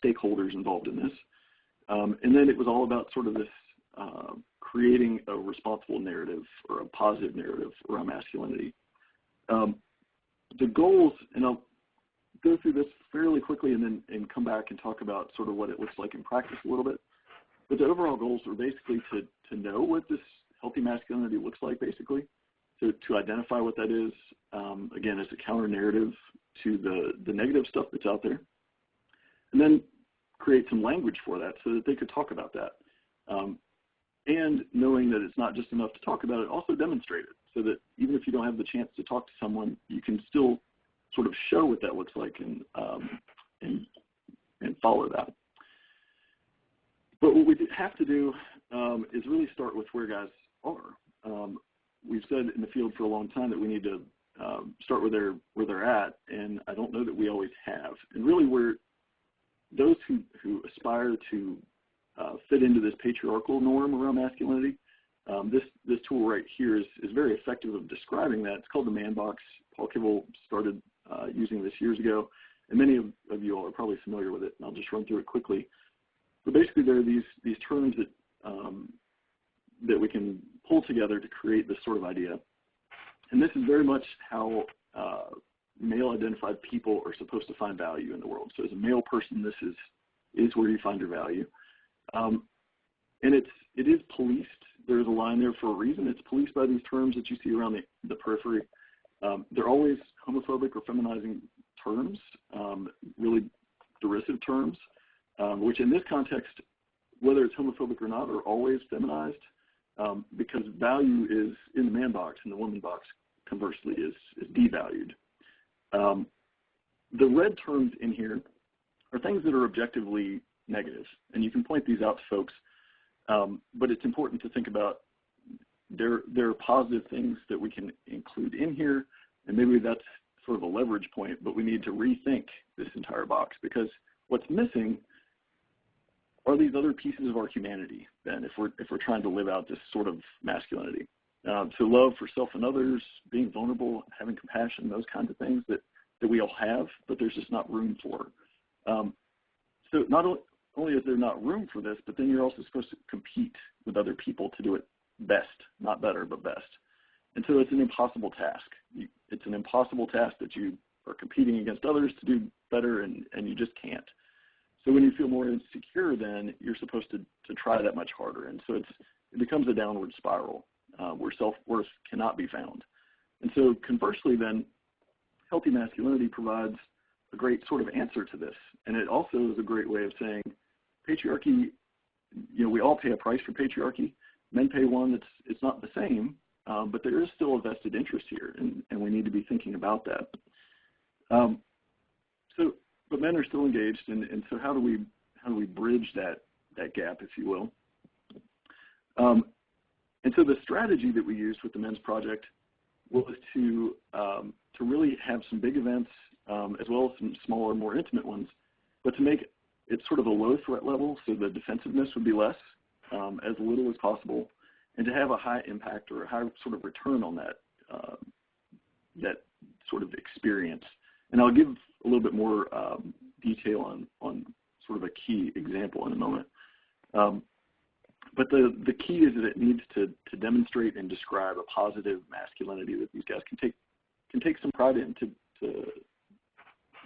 stakeholders involved in this. And then it was all about sort of this creating a responsible narrative or a positive narrative around masculinity. The goals, and I'll go through this fairly quickly and come back and talk about sort of what it looks like in practice a little bit. But the overall goals are basically to know what this healthy masculinity looks like, basically, to identify what that is, again, as a counter-narrative to the negative stuff that's out there, and then create some language for that so that they could talk about that. And knowing that it's not just enough to talk about it, also demonstrate it so that even if you don't have the chance to talk to someone, you can still sort of show what that looks like and follow that. But what we have to do is really start with where guys are. We've said in the field for a long time that we need to start where they're at, and I don't know that we always have. And really, where those who aspire to fit into this patriarchal norm around masculinity, this tool right here is very effective of describing that. It's called the man box. Paul Kibble started using this years ago, and many of you all are probably familiar with it, and I'll just run through it quickly. But basically, there are these terms that we can pull together to create this sort of idea. And this is very much how male-identified people are supposed to find value in the world. So as a male person, this is where you find your value. And it is policed. There's a line there for a reason. It's policed by these terms that you see around the periphery. They're always homophobic or feminizing terms, really derisive terms, which in this context, whether it's homophobic or not, are always feminized because value is in the man box and the woman box, conversely, is devalued. The red terms in here are things that are objectively negative, and you can point these out to folks, but it's important to think about there are positive things that we can include in here, and maybe that's sort of a leverage point, but we need to rethink this entire box because what's missing are these other pieces of our humanity then if we're trying to live out this sort of masculinity. So love for self and others, being vulnerable, having compassion, those kinds of things that we all have, but there's just not room for. So not only is there not room for this, but then you're also supposed to compete with other people to do it best, not better, but best. And so it's an impossible task. It's an impossible task that you are competing against others to do better, and you just can't. So when you feel more insecure, then you're supposed to try that much harder. And so it becomes a downward spiral where self-worth cannot be found. And so conversely, then, healthy masculinity provides a great sort of answer to this. And it also is a great way of saying patriarchy, we all pay a price for patriarchy. Men pay one it's not the same, but there is still a vested interest here, and we need to be thinking about that. But men are still engaged, and so how do we bridge that gap, if you will? And so the strategy that we used with the men's project was to really have some big events as well as some smaller, more intimate ones, but to make it sort of a low threat level so the defensiveness would be less, as little as possible, and to have a high impact or a high sort of return on that sort of experience. And I'll give a little bit more detail on sort of a key example in a moment. But the key is that it needs to demonstrate and describe a positive masculinity that these guys can take some pride in to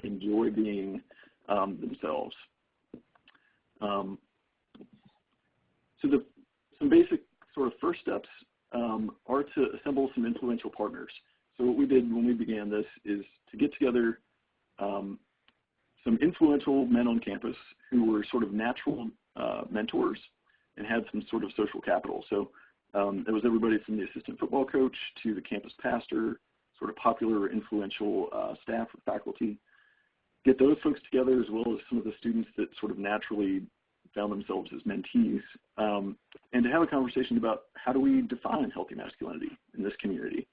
enjoy being themselves. So some basic sort of first steps are to assemble some influential partners. So what we did when we began this is to get together some influential men on campus who were sort of natural mentors and had some sort of social capital. So there was everybody from the assistant football coach to the campus pastor, sort of popular, influential staff or faculty. Get those folks together as well as some of the students that sort of naturally found themselves as mentees, and to have a conversation about how do we define healthy masculinity in this community.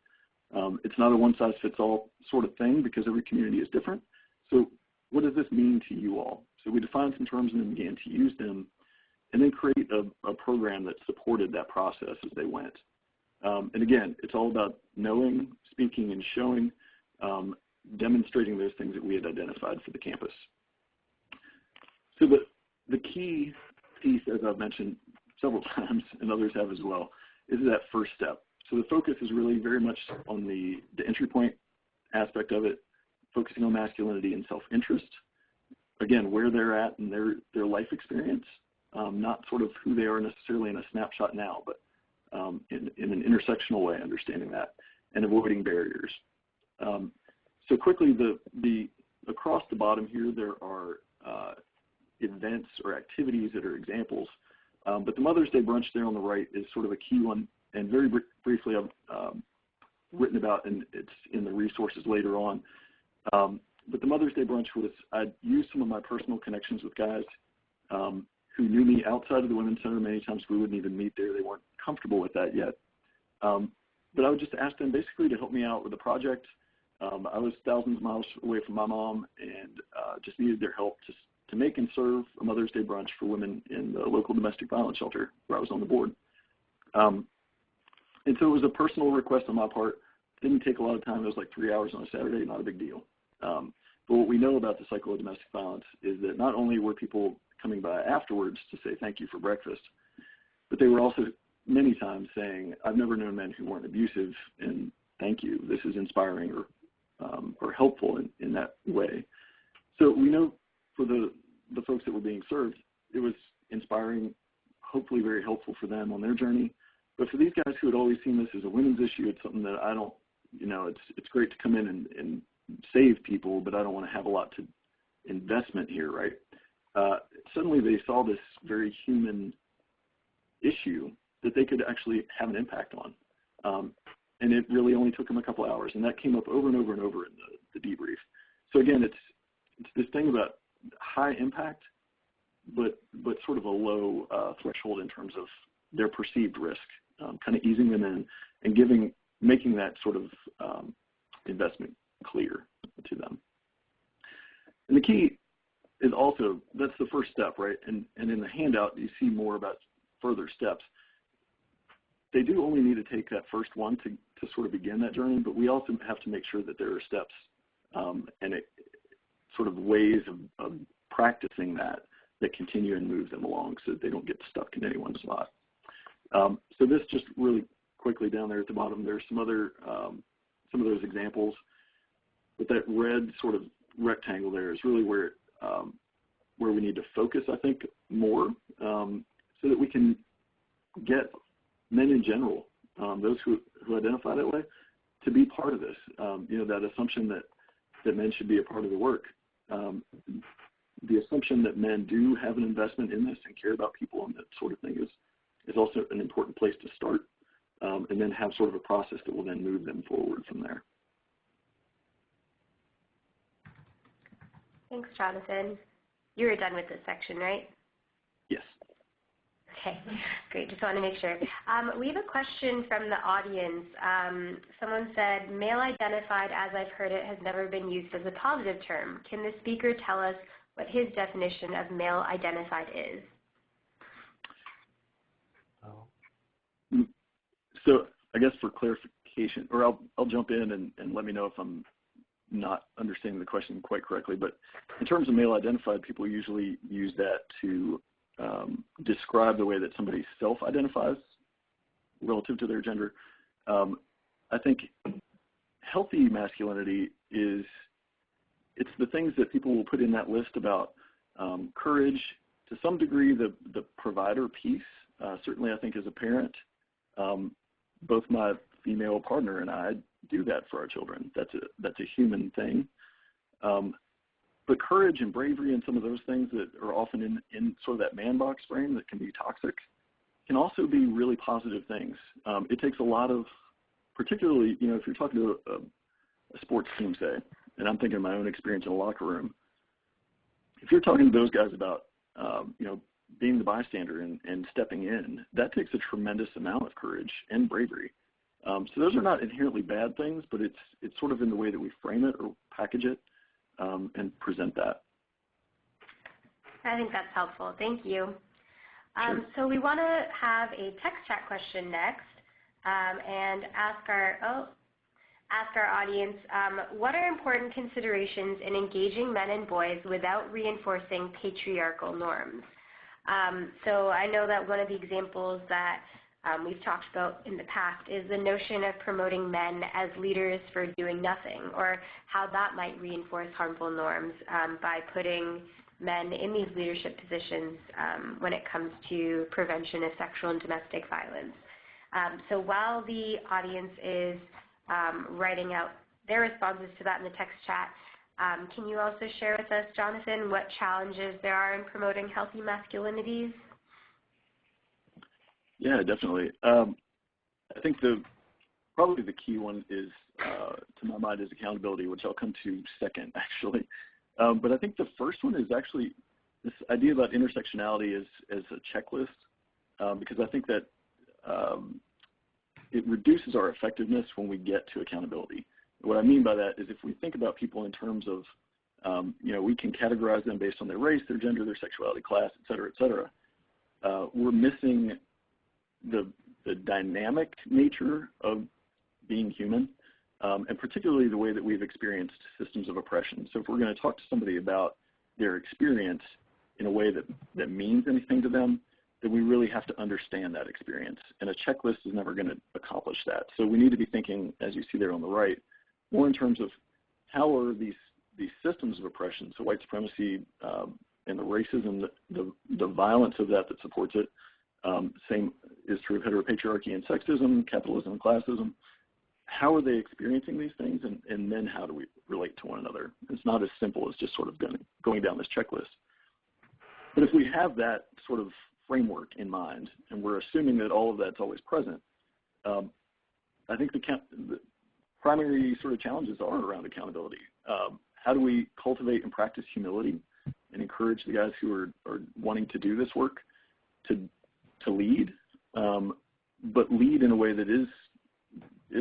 It's not a one-size-fits-all sort of thing because every community is different. So what does this mean to you all? So we defined some terms and then began to use them and then create a program that supported that process as they went. And again, it's all about knowing, speaking, and showing, demonstrating those things that we had identified for the campus. So the key piece, as I've mentioned several times, and others have as well, is that first step. So the focus is really very much on the entry point aspect of it, focusing on masculinity and self-interest. Again, where they're at in their life experience, not sort of who they are necessarily in a snapshot now, but in an intersectional way, understanding that, and avoiding barriers. So quickly, across the bottom here, there are events or activities that are examples. But the Mother's Day brunch there on the right is sort of a key one, and very briefly I've written about, and it's in the resources later on. But the Mother's Day brunch was, I used some of my personal connections with guys who knew me outside of the Women's Center. Many times we wouldn't even meet there. They weren't comfortable with that yet. But I would just ask them basically to help me out with the project. I was thousands of miles away from my mom and just needed their help to make and serve a Mother's Day brunch for women in the local domestic violence shelter where I was on the board. And so it was a personal request on my part. It didn't take a lot of time. It was like 3 hours on a Saturday, not a big deal. But what we know about the cycle of domestic violence is that not only were people coming by afterwards to say thank you for breakfast, but they were also many times saying, I've never known men who weren't abusive, and thank you. This is inspiring or helpful in that way. So we know for the folks that were being served, it was inspiring, hopefully very helpful for them on their journey. But for these guys who had always seen this as a women's issue, it's something that I don't, it's great to come in and save people, but I don't want to have a lot to investment here, right? Suddenly they saw this very human issue that they could actually have an impact on. And it really only took them a couple hours, and that came up over and over and over in the debrief. So again, it's this thing about high impact, but sort of a low threshold in terms of their perceived risk, kind of easing them in and making that sort of investment clear to them. And the key is also, that's the first step, right? And in the handout, you see more about further steps. They do only need to take that first one to sort of begin that journey, but we also have to make sure that there are steps and sort of ways of practicing that continue and move them along so that they don't get stuck in anyone's spot. So this just really quickly down there at the bottom, there's some of those examples, but that red sort of rectangle there is really where we need to focus, I think, more so that we can get men in general, those who identify that way, to be part of this. That assumption that men should be a part of the work. The assumption that men do have an investment in this and care about people and that sort of thing is also an important place to start, and then have sort of a process that will then move them forward from there. Thanks, Jonathan. You were done with this section, right? Yes. Okay, great. Just want to make sure. We have a question from the audience. Someone said, male identified, as I've heard it, has never been used as a positive term. Can the speaker tell us what his definition of male identified is? So I guess for clarification, or I'll jump in and let me know if I'm not understanding the question quite correctly, but in terms of male identified, people usually use that to describe the way that somebody self-identifies relative to their gender. I think healthy masculinity it's the things that people will put in that list about courage, to some degree the provider piece. Certainly I think as a parent, both my female partner and I do that for our children. That's a human thing. But courage and bravery and some of those things that are often in sort of that man box frame that can be toxic can also be really positive things. It takes a lot of, particularly, if you're talking to a sports team, say, and I'm thinking of my own experience in a locker room, if you're talking to those guys about, being the bystander and stepping in, that takes a tremendous amount of courage and bravery. So those are not inherently bad things, but it's sort of in the way that we frame it or package it and present that. I think that's helpful. Thank you. Sure. So we want to have a text chat question next and ask our audience, what are important considerations in engaging men and boys without reinforcing patriarchal norms? So I know that one of the examples that we've talked about in the past is the notion of promoting men as leaders for doing nothing, or how that might reinforce harmful norms by putting men in these leadership positions when it comes to prevention of sexual and domestic violence. So while the audience is writing out their responses to that in the text chat. Can you also share with us, Jonathan, what challenges there are in promoting healthy masculinities? Yeah, definitely. I think probably the key one is, to my mind, is accountability, which I'll come to second, actually. But I think the first one is actually this idea about intersectionality as a checklist, because I think that it reduces our effectiveness when we get to accountability. What I mean by that is if we think about people in terms of, we can categorize them based on their race, their gender, their sexuality, class, et cetera, we're missing the dynamic nature of being human, and particularly the way that we've experienced systems of oppression. So if we're going to talk to somebody about their experience in a way that means anything to them, then we really have to understand that experience. And a checklist is never going to accomplish that. So we need to be thinking, as you see there on the right, more in terms of how are these systems of oppression, so white supremacy and the racism, the violence of that supports it. Same is true of heteropatriarchy and sexism, capitalism and classism. How are they experiencing these things, and then how do we relate to one another? It's not as simple as just sort of going down this checklist. But if we have that sort of framework in mind, and we're assuming that all of that's always present, I think the primary sort of challenges are around accountability. How do we cultivate and practice humility and encourage the guys who are wanting to do this work to lead, but lead in a way that is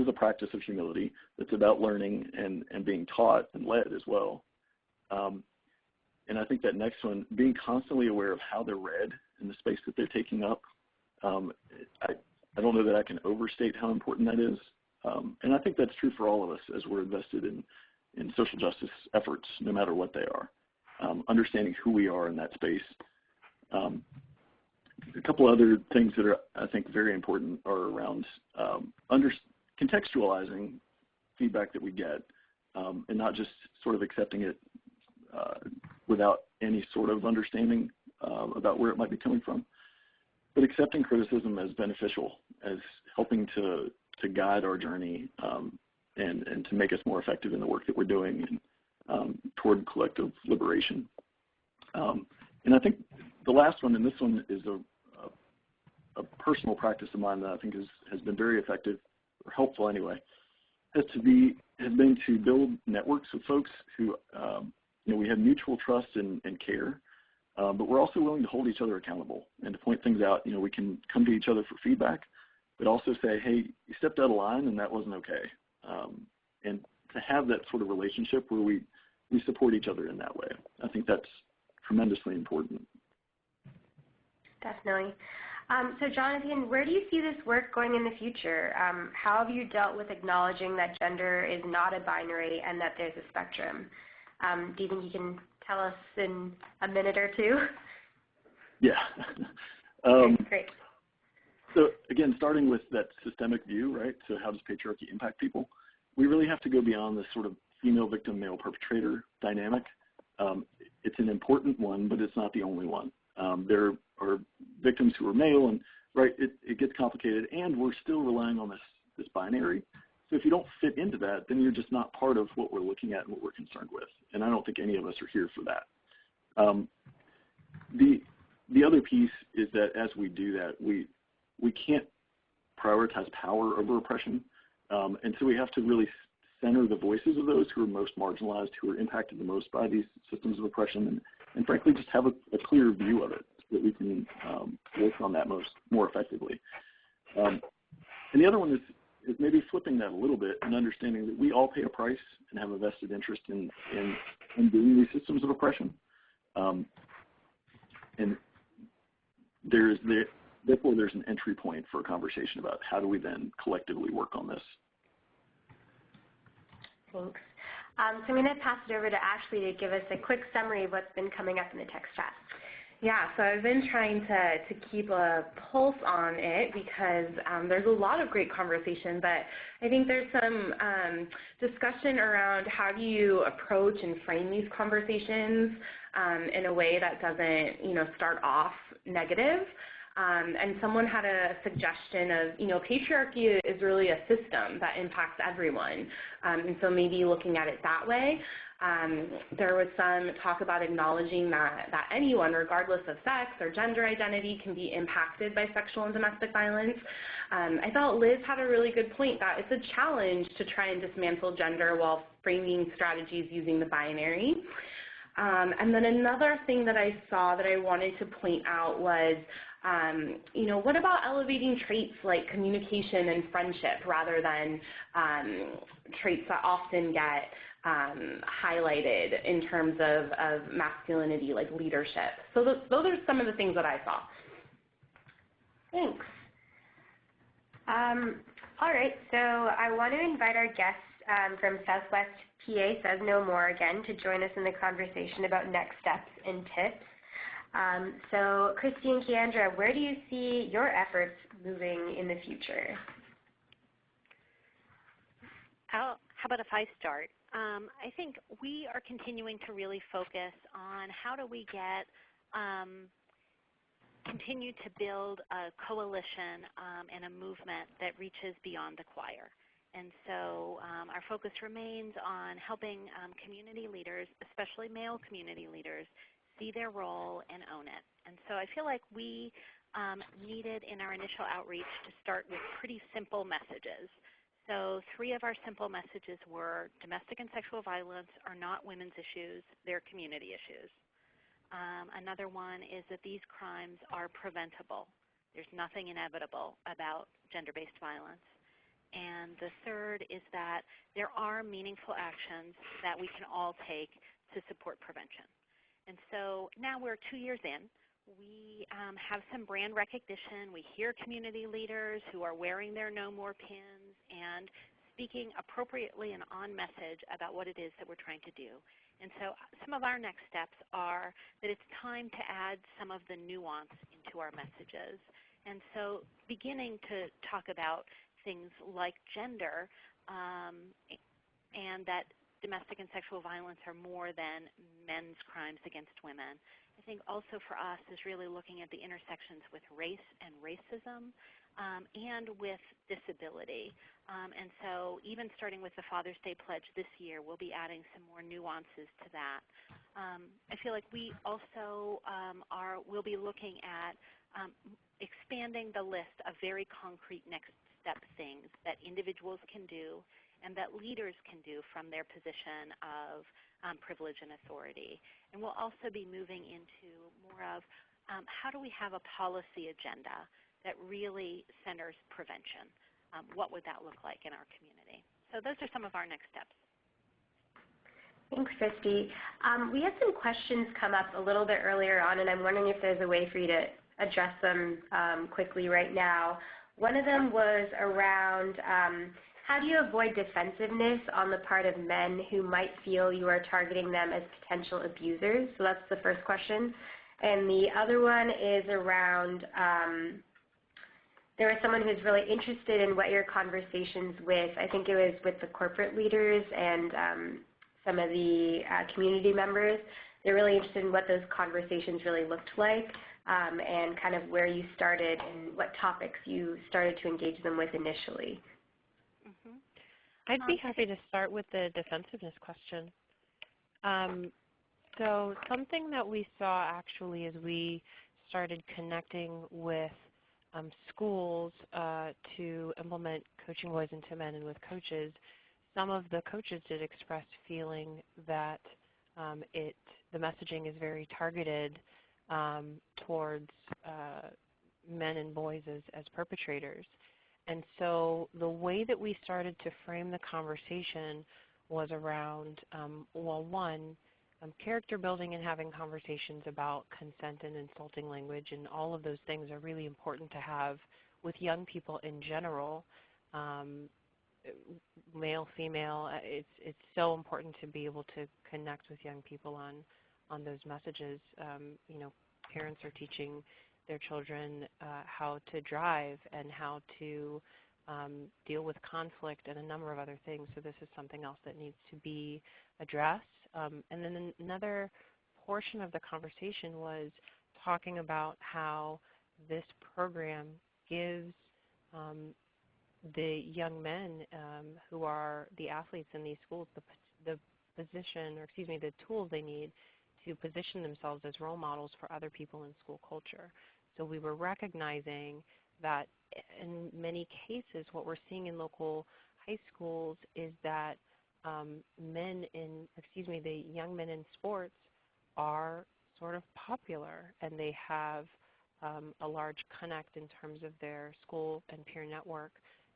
a practice of humility, that's about learning and being taught and led as well. And I think that next one, being constantly aware of how they're read in the space that they're taking up. I don't know that I can overstate how important that is. And I think that's true for all of us as we're invested in social justice efforts, no matter what they are. Understanding who we are in that space. A couple other things that are, I think, very important are around contextualizing feedback that we get, and not just sort of accepting it without any sort of understanding about where it might be coming from, but accepting criticism as beneficial, as helping to guide our journey and to make us more effective in the work that we're doing and toward collective liberation. And I think the last one, and this one is a personal practice of mine that I think has been very effective, or helpful anyway, has been to build networks with folks who, we have mutual trust and care, but we're also willing to hold each other accountable and to point things out. We can come to each other for feedback, but also say, hey, you stepped out of line and that wasn't okay. And to have that sort of relationship where we support each other in that way, I think that's tremendously important. Definitely. So Jonathan, where do you see this work going in the future? How have you dealt with acknowledging that gender is not a binary and that there's a spectrum? Do you think you can tell us in a minute or two? Yeah. Great. So again, starting with that systemic view, right? So how does patriarchy impact people? We really have to go beyond this sort of female victim, male perpetrator dynamic. It's an important one, but it's not the only one. There are victims who are male, and it gets complicated, and we're still relying on this binary. So if you don't fit into that, then you're just not part of what we're looking at and what we're concerned with. And I don't think any of us are here for that. The other piece is that as we do that, we can't prioritize power over oppression. And so we have to really center the voices of those who are most marginalized, who are impacted the most by these systems of oppression, and frankly, just have a clear view of it so that we can work on that more effectively. And the other one is maybe flipping that a little bit and understanding that we all pay a price and have a vested interest in doing these systems of oppression. And therefore there's an entry point for a conversation about how do we then collectively work on this. Thanks. So I'm going to pass it over to Ashley to give us a quick summary of what's been coming up in the text chat. Yeah, so I've been trying to keep a pulse on it because there's a lot of great conversation, but I think there's some discussion around how do you approach and frame these conversations in a way that doesn't, start off negative. And someone had a suggestion of, patriarchy is really a system that impacts everyone. And so maybe looking at it that way. There was some talk about acknowledging that anyone, regardless of sex or gender identity, can be impacted by sexual and domestic violence. I thought Liz had a really good point that it's a challenge to try and dismantle gender while framing strategies using the binary. And then another thing that I saw that I wanted to point out was, what about elevating traits like communication and friendship rather than traits that often get highlighted in terms of masculinity, like leadership. So those are some of the things that I saw. Thanks. All right, so I want to invite our guests from Southwest PA Says No More again to join us in the conversation about next steps and tips. So Christy and Keandra, where do you see your efforts moving in the future? How about if I start? I think we are continuing to really focus on how do we get, continue to build a coalition and a movement that reaches beyond the choir. And so our focus remains on helping community leaders, especially male community leaders, see their role and own it. And so I feel like we needed in our initial outreach to start with pretty simple messages. So 3 of our simple messages were domestic and sexual violence are not women's issues, they're community issues. Another one is that these crimes are preventable. There's nothing inevitable about gender-based violence. And the third is that there are meaningful actions that we can all take to support prevention. And so now we're 2 years in. We have some brand recognition. We hear community leaders who are wearing their No More pins and speaking appropriately and on message about what it is that we're trying to do. And so some of our next steps are that it's time to add some of the nuance into our messages. And so beginning to talk about things like gender and that domestic and sexual violence are more than men's crimes against women. I think also for us is really looking at the intersections with race and racism and with disability. And so even starting with the Father's Day Pledge this year, we'll be adding some more nuances to that. I feel like we also will be looking at expanding the list of very concrete next step things that individuals can do and that leaders can do from their position of privilege and authority. And we'll also be moving into more of how do we have a policy agenda that really centers prevention? What would that look like in our community? So those are some of our next steps. Thanks, Christy. We had some questions come up a little bit earlier on, and I'm wondering if there's a way for you to address them quickly right now. One of them was around how do you avoid defensiveness on the part of men who might feel you are targeting them as potential abusers? So that's the first question. And the other one is around there was someone who's really interested in what your conversations with, I think it was with the corporate leaders and some of the community members. They're really interested in what those conversations really looked like and kind of where you started and what topics you started to engage them with initially. Mm-hmm. I'd be happy to start with the defensiveness question. So something that we saw actually as we started connecting with schools to implement Coaching Boys into Men and with coaches, some of the coaches did express feeling that the messaging is very targeted towards men and boys as perpetrators. And so the way that we started to frame the conversation was around, well, one, character building and having conversations about consent and insulting language, and all of those things are really important to have with young people in general, male, female. It's so important to be able to connect with young people on those messages. Parents are teaching their children how to drive and how to deal with conflict and a number of other things. So this is something else that needs to be addressed. And then another portion of the conversation was talking about how this program gives the young men who are the athletes in these schools the position, or excuse me, the tools they need to position themselves as role models for other people in school culture. So we were recognizing that in many cases what we're seeing in local high schools is that the young men in sports are sort of popular, and they have a large connect in terms of their school and peer network.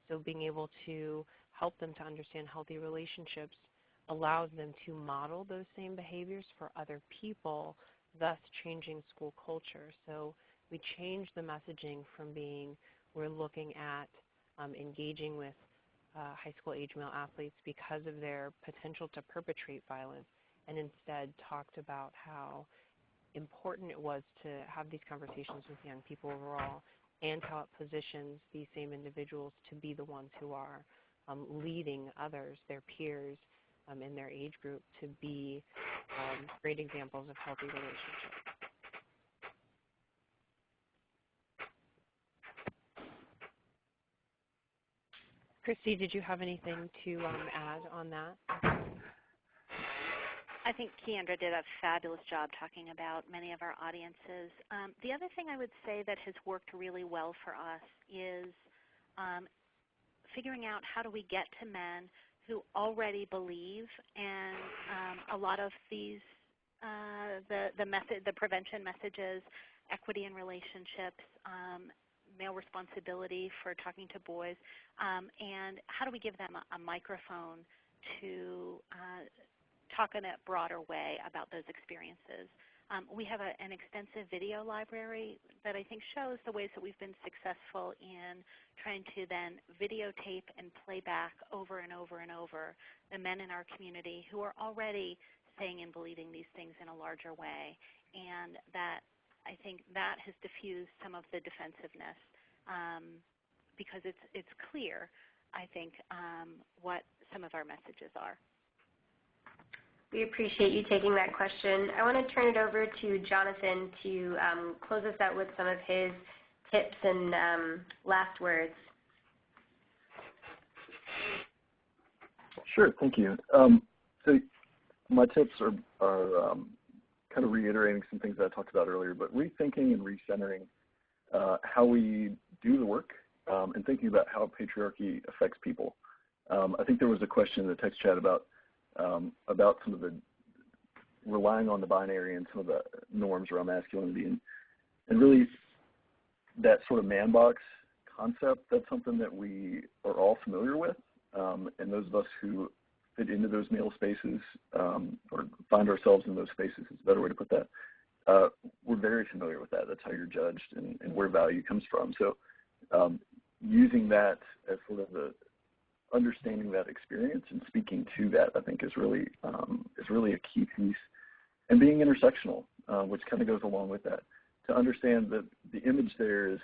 So being able to help them to understand healthy relationships allows them to model those same behaviors for other people, thus changing school culture. So we changed the messaging from being we're looking at engaging with high school age male athletes because of their potential to perpetrate violence, and instead talked about how important it was to have these conversations with young people overall, and how it positions these same individuals to be the ones who are leading others, their peers in their age group, to be great examples of healthy relationships. Christy, did you have anything to add on that? I think Keandra did a fabulous job talking about many of our audiences. The other thing I would say that has worked really well for us is figuring out how do we get to men who already believe, and a lot of these, the prevention messages, equity in relationships, male responsibility for talking to boys, and how do we give them a microphone to talk in a broader way about those experiences. We have an extensive video library that I think shows the ways that we've been successful in trying to then videotape and play back over and over and over the men in our community who are already saying and believing these things in a larger way, and that I think that has diffused some of the defensiveness because it's clear, I think, what some of our messages are. We appreciate you taking that question. I want to turn it over to Jonathan to close us out with some of his tips and last words. Sure, thank you. So my tips are kind of reiterating some things that I talked about earlier, but rethinking and recentering how we do the work and thinking about how patriarchy affects people. I think there was a question in the text chat about some of the relying on the binary and some of the norms around masculinity, and really that sort of man box concept, that's something that we are all familiar with, and those of us who fit into those male spaces or find ourselves in those spaces is a better way to put that. We're very familiar with that. That's how you're judged and where value comes from. So using that as sort of the understanding that experience and speaking to that, I think, is really a key piece. And being intersectional, which kind of goes along with that, to understand that the image there is,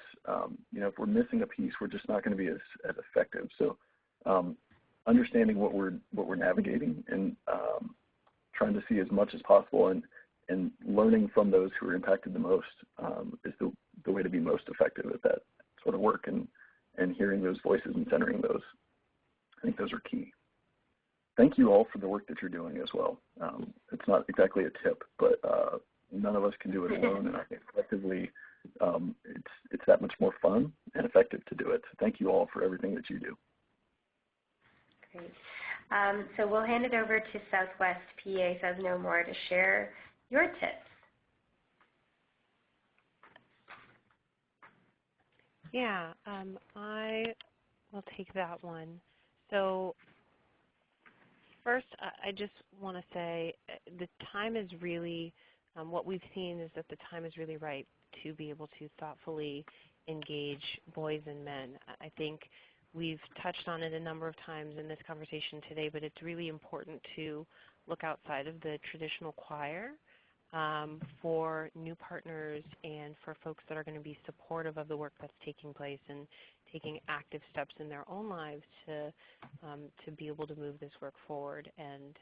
if we're missing a piece, we're just not going to be as effective. So understanding what we're navigating and trying to see as much as possible and learning from those who are impacted the most is the way to be most effective at that sort of work, and hearing those voices and centering those. I think those are key. Thank you all for the work that you're doing as well. It's not exactly a tip, but none of us can do it alone, and I think collectively it's that much more fun and effective to do it. So thank you all for everything that you do. Great. So we'll hand it over to Southwest PA Says No More to share your tips. Yeah, I will take that one. So first, I just want to say the time is really, what we've seen is that the time is really right to be able to thoughtfully engage boys and men. I think we've touched on it a number of times in this conversation today, but it's really important to look outside of the traditional choir for new partners and for folks that are going to be supportive of the work that's taking place, and taking active steps in their own lives to be able to move this work forward. And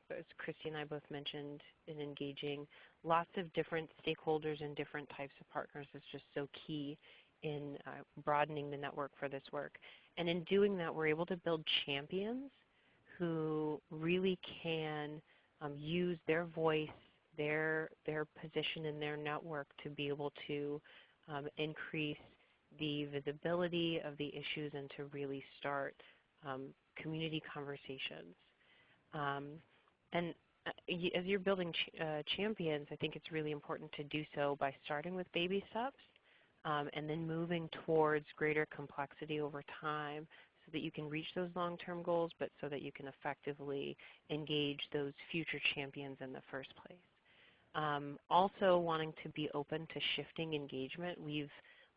as Christy and I both mentioned, in engaging lots of different stakeholders and different types of partners is just so key in broadening the network for this work. And in doing that, we're able to build champions who really can use their voice, their position in their network to be able to increase the visibility of the issues and to really start community conversations. And as you're building champions, I think it's really important to do so by starting with baby steps and then moving towards greater complexity over time so that you can reach those long-term goals, but so that you can effectively engage those future champions in the first place. Also wanting to be open to shifting engagement. We've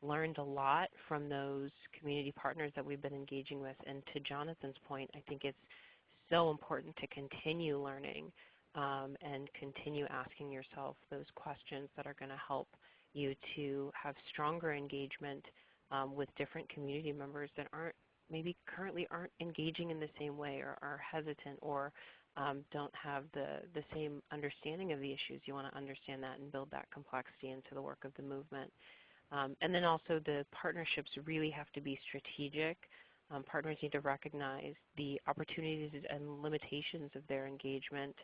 learned a lot from those community partners that we've been engaging with, and to Jonathan's point, I think it's so important to continue learning and continue asking yourself those questions that are going to help you to have stronger engagement with different community members that maybe currently aren't engaging in the same way, or are hesitant, or don't have the same understanding of the issues. You want to understand that and build that complexity into the work of the movement. And then also the partnerships really have to be strategic. Partners need to recognize the opportunities and limitations of their engagement.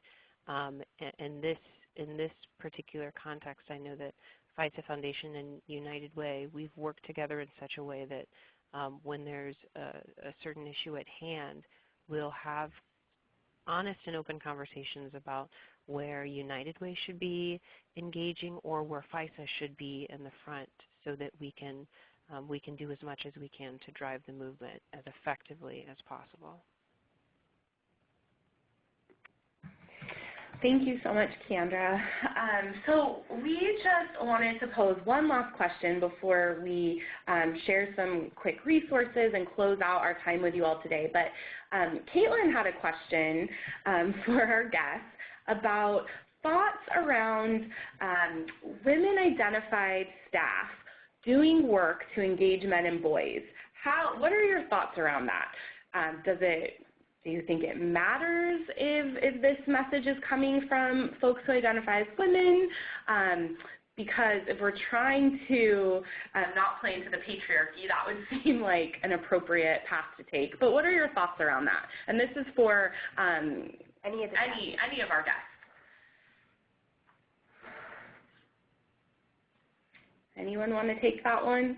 In this particular context, I know that FISA Foundation and United Way, we've worked together in such a way that when there's a certain issue at hand, we'll have honest and open conversations about where United Way should be engaging or where FISA should be in the front, so that we can do as much as we can to drive the movement as effectively as possible. Thank you so much, Keandra. So we just wanted to pose one last question before we share some quick resources and close out our time with you all today. But Caitlin had a question for our guests about thoughts around women-identified staff doing work to engage men and boys. What are your thoughts around that? Do you think it matters if this message is coming from folks who identify as women? Because if we're trying to not play into the patriarchy, that would seem like an appropriate path to take. But what are your thoughts around that? And this is for any of our guests. Anyone want to take that one?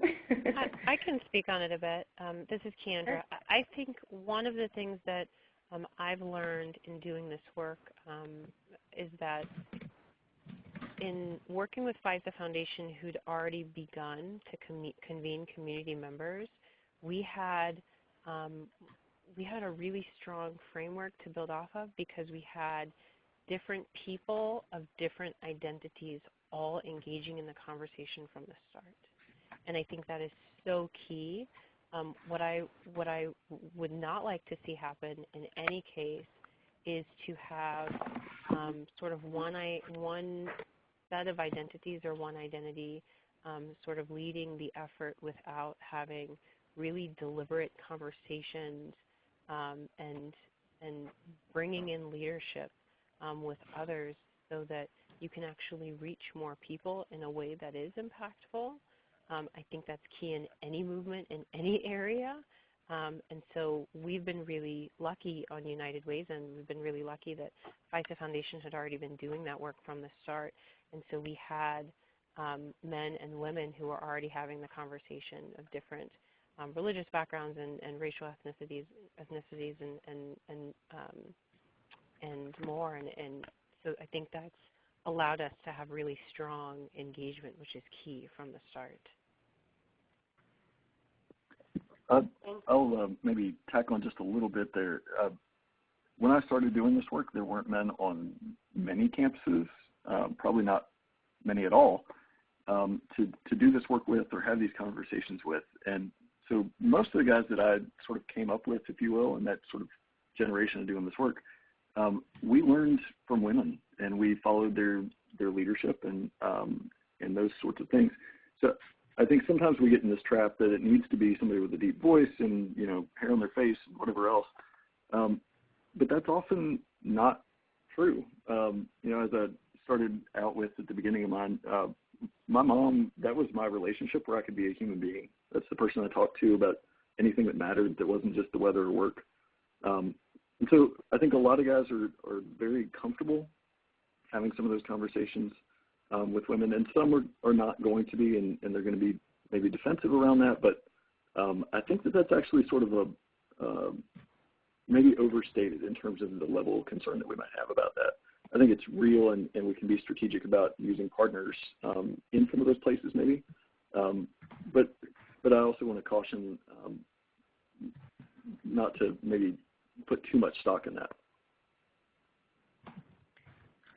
I can speak on it a bit. This is Keandra. Sure. I think one of the things that I've learned in doing this work is that in working with FISA Foundation, who'd already begun to convene community members, we had a really strong framework to build off of, because we had different people of different identities all engaging in the conversation from the start. And I think that is so key. What I would not like to see happen in any case is to have sort of one set of identities or one identity sort of leading the effort without having really deliberate conversations and bringing in leadership with others, so that you can actually reach more people in a way that is impactful. I think that's key in any movement in any area. And so we've been really lucky on United Ways, and we've been really lucky that FISA Foundation had already been doing that work from the start. And so we had men and women who were already having the conversation of different religious backgrounds and racial ethnicities and more. And so I think that's allowed us to have really strong engagement, which is key from the start. I'll maybe tack on just a little bit there. When I started doing this work, there weren't men on many campuses, probably not many at all, to do this work with or have these conversations with. And so most of the guys that I sort of came up with, if you will, in that sort of generation of doing this work, we learned from women, and we followed their leadership and those sorts of things. So I think sometimes we get in this trap that it needs to be somebody with a deep voice and, hair on their face and whatever else. But that's often not true. As I started out with at the beginning of mine, my mom, that was my relationship where I could be a human being. That's the person I talked to about anything that mattered that wasn't just the weather or work. And so I think a lot of guys are very comfortable having some of those conversations with women, and some are not going to be, and they're going to be maybe defensive around that. But I think that's actually sort of a maybe overstated in terms of the level of concern that we might have about that. I think it's real, and we can be strategic about using partners in some of those places maybe. But I also want to caution not to maybe put too much stock in that.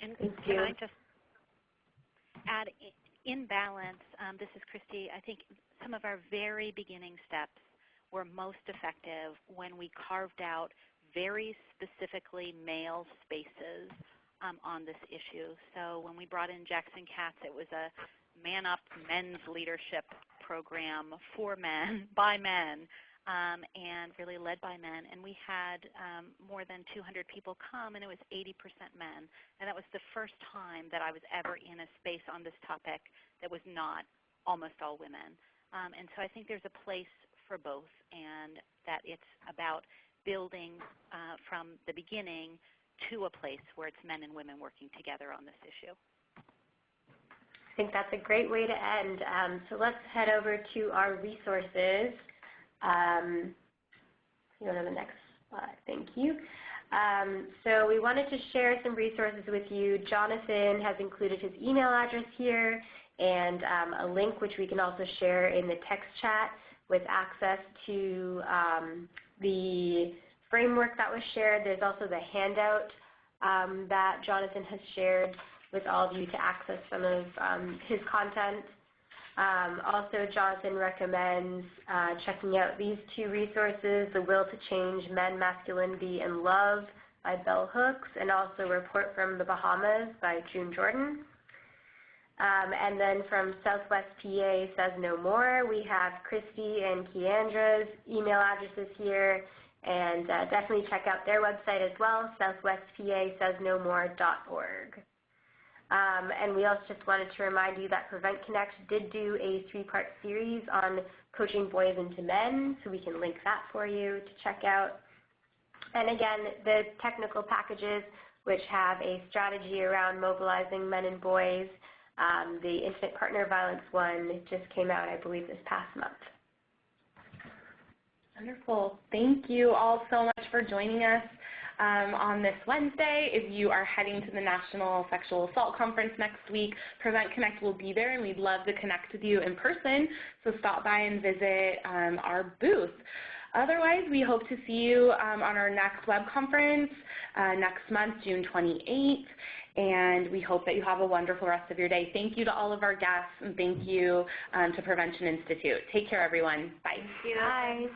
And can I just add, in balance, this is Christy, I think some of our very beginning steps were most effective when we carved out very specifically male spaces on this issue. So when we brought in Jackson Katz, it was a Man Up men's leadership program for men, by men, and really led by men. And we had more than 200 people come, and it was 80% men. And that was the first time that I was ever in a space on this topic that was not almost all women. And so I think there's a place for both, and that it's about building from the beginning to a place where it's men and women working together on this issue. I think that's a great way to end. So let's head over to our resources. You go to the next slide. Thank you. So we wanted to share some resources with you. Jonathan has included his email address here and a link which we can also share in the text chat with access to the framework that was shared. There's also the handout that Jonathan has shared with all of you to access some of his content. Also, Jonathan recommends checking out these two resources, The Will to Change Men, Masculinity, and Love by Bell Hooks, and also Report from the Bahamas by June Jordan. And then from Southwest PA Says No More, we have Christy and Keandra's email addresses here, and definitely check out their website as well, southwestpasaysnosmore.org. And we also just wanted to remind you that Prevent Connect did do a 3-part series on coaching boys into men, so we can link that for you to check out. And again, the technical packages, which have a strategy around mobilizing men and boys, the intimate partner violence one just came out, I believe, this past month. Wonderful. Thank you all so much for joining us on this Wednesday. If you are heading to the National Sexual Assault Conference next week, Prevent Connect will be there, and we'd love to connect with you in person, so stop by and visit our booth. Otherwise, we hope to see you on our next web conference next month, June 28th, and we hope that you have a wonderful rest of your day. Thank you to all of our guests, and thank you to Prevention Institute. Take care, everyone. Bye. Thank you. Bye.